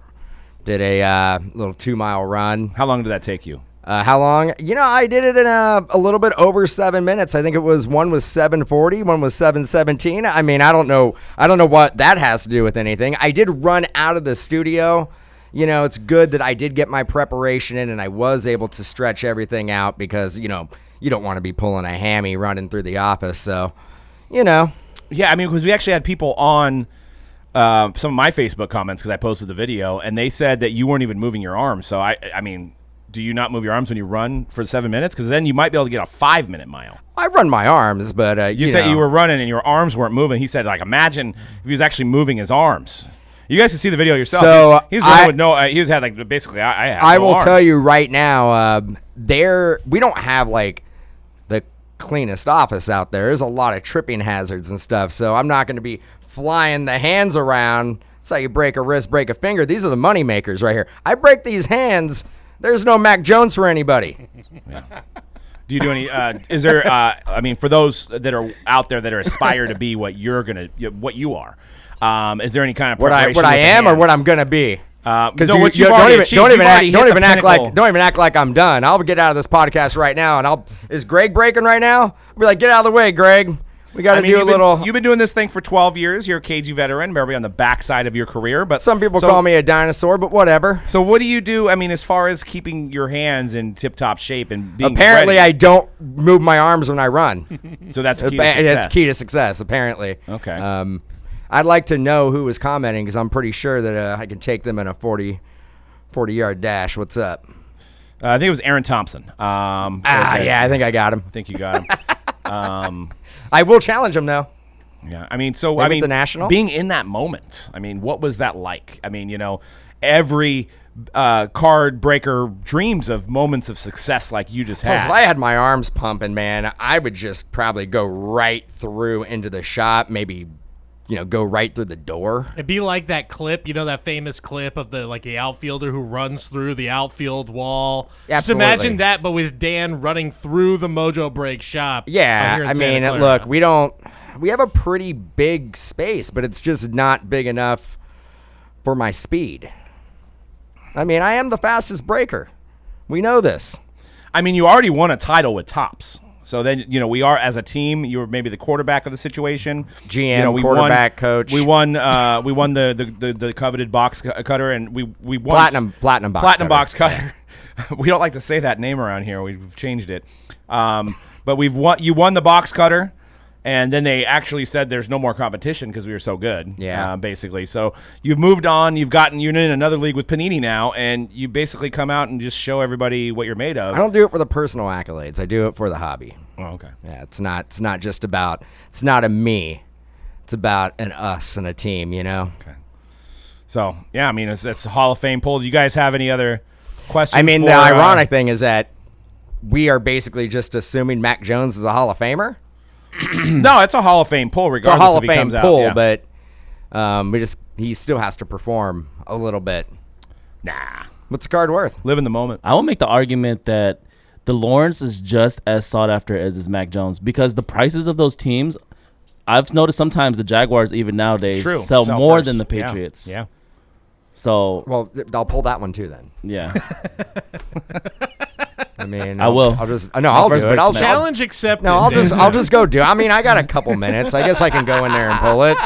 did a little 2-mile run. How long did that take you? How long? You know, I did it in a little bit over 7 minutes. I think one was 7:40, one was 7:17. I mean, I don't know what that has to do with anything. I did run out of the studio. You know, it's good that I did get my preparation in and I was able to stretch everything out because, you know, you don't want to be pulling a hammy running through the office. So, you know. Yeah, I mean, because we actually had people on some of my Facebook comments because I posted the video, and they said that you weren't even moving your arms. So, I mean, do you not move your arms when you run for 7 minutes? Because then you might be able to get a 5-minute mile. I run my arms, but you said you were running and your arms weren't moving. He said, like, imagine if he was actually moving his arms. You guys can see the video yourself. So he's running with no. He's had like basically. I will arms. tell you right now. We don't have like the cleanest office out there. There's a lot of tripping hazards and stuff. So I'm not going to be flying the hands around. That's how you break a wrist, break a finger. These are the money makers right here. I break these hands. There's no Mac Jones for anybody. Yeah. Do you do any? Is there? I mean, for those that are out there that are aspire to be what you are, is there any kind of what I am or what I'm gonna be? Because don't even act like I'm done. I'll get out of this podcast right now, and is Greg breaking right now? I'll be like, get out of the way, Greg. We got to do a little. You've been doing this thing for 12 years. You're a KG veteran, probably on the backside of your career. But some people call me a dinosaur, but whatever. So what do you do? I mean, as far as keeping your hands in tip-top shape and being apparently, ready? I don't move my arms when I run. So that's key to success. That's key to success, apparently. Okay. I'd like to know who was commenting because I'm pretty sure that I can take them in a 40-yard dash. What's up? I think it was Aaron Thompson. Yeah, I think I got him. I think you got him. I will challenge him, though. Yeah, I mean, so Maybe I mean, the National? being in that moment. I mean, what was that like? I mean, every card breaker dreams of moments of success like you just Plus, had. if I had my arms pumping, man, I would just probably go right through into the shop, maybe, go right through the door. It'd be like that clip, that famous clip of the outfielder who runs through the outfield wall. Absolutely. Just imagine that, but with Dan running through the Mojobreak shop. Yeah, here in I Santa mean, Clara. look, we have a pretty big space, but it's just not big enough for my speed. I mean, I am the fastest breaker. We know this. I mean, you already won a title with Tops. So then, we are, as a team, you were maybe the quarterback of the situation. GM, we quarterback, coach. We won the coveted box cutter, and we won platinum box cutter. We don't like to say that name around here. We've changed it. But you won the box cutter. And then they actually said there's no more competition because we were so good. Yeah. Basically. So you've moved on. You're in another league with Panini now, and you basically come out and just show everybody what you're made of. I don't do it for the personal accolades. I do it for the hobby. Oh, okay. Yeah, it's not just about. It's not a me. It's about an us and a team. Okay. So yeah, I mean it's a Hall of Fame poll. Do you guys have any other questions? I mean, for, the ironic thing is that we are basically just assuming Mac Jones is a Hall of Famer. No, it's a Hall of Fame poll. It's a Regardless Hall if of he Fame comes pull, out. Yeah. but he still has to perform a little bit. Nah, What's the card worth? live in the moment. I will make the argument that the Lawrence is just as sought after as is Mac Jones because the prices of those teams, I've noticed sometimes the Jaguars even nowadays True. sell more first. than the Yeah. Patriots. Yeah. So Well, I'll pull that one too then. yeah, I mean, I will. I'll just no, I'll do first it. break I'll tonight. Challenge accepted. No, I'll just go do. I mean, I got a couple minutes. I guess I can go in there and pull it.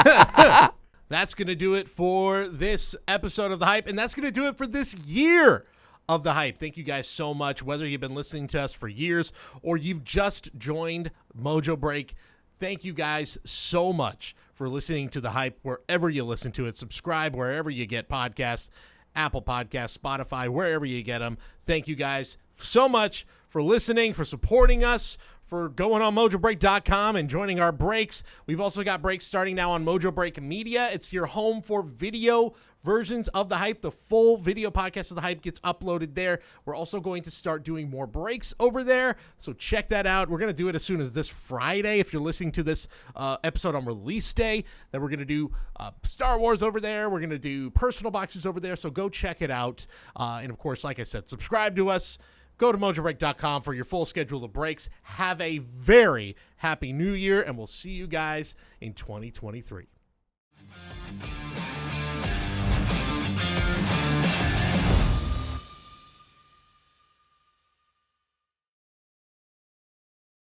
That's going to do it for this episode of The Hype, and that's going to do it for this year of The Hype. Thank you guys so much, whether you've been listening to us for years or you've just joined Mojobreak. Thank you guys so much for listening to The Hype wherever you listen to it. Subscribe wherever you get podcasts, Apple Podcasts, Spotify, wherever you get them. Thank you guys so much for listening, for supporting us, for going on Mojobreak.com and joining our breaks. We've also got breaks starting now on Mojobreak Media. It's your home for video versions of The Hype. The full video podcast of The Hype gets uploaded there. We're also going to start doing more breaks over there, so check that out. We're going to do it as soon as this Friday. If you're listening to this episode on release day, then we're going to do Star Wars over there. We're going to do personal boxes over there, so go check it out. And, of course, like I said, subscribe to us. Go to Mojobreak.com for your full schedule of breaks. Have a very happy new year, and we'll see you guys in 2023.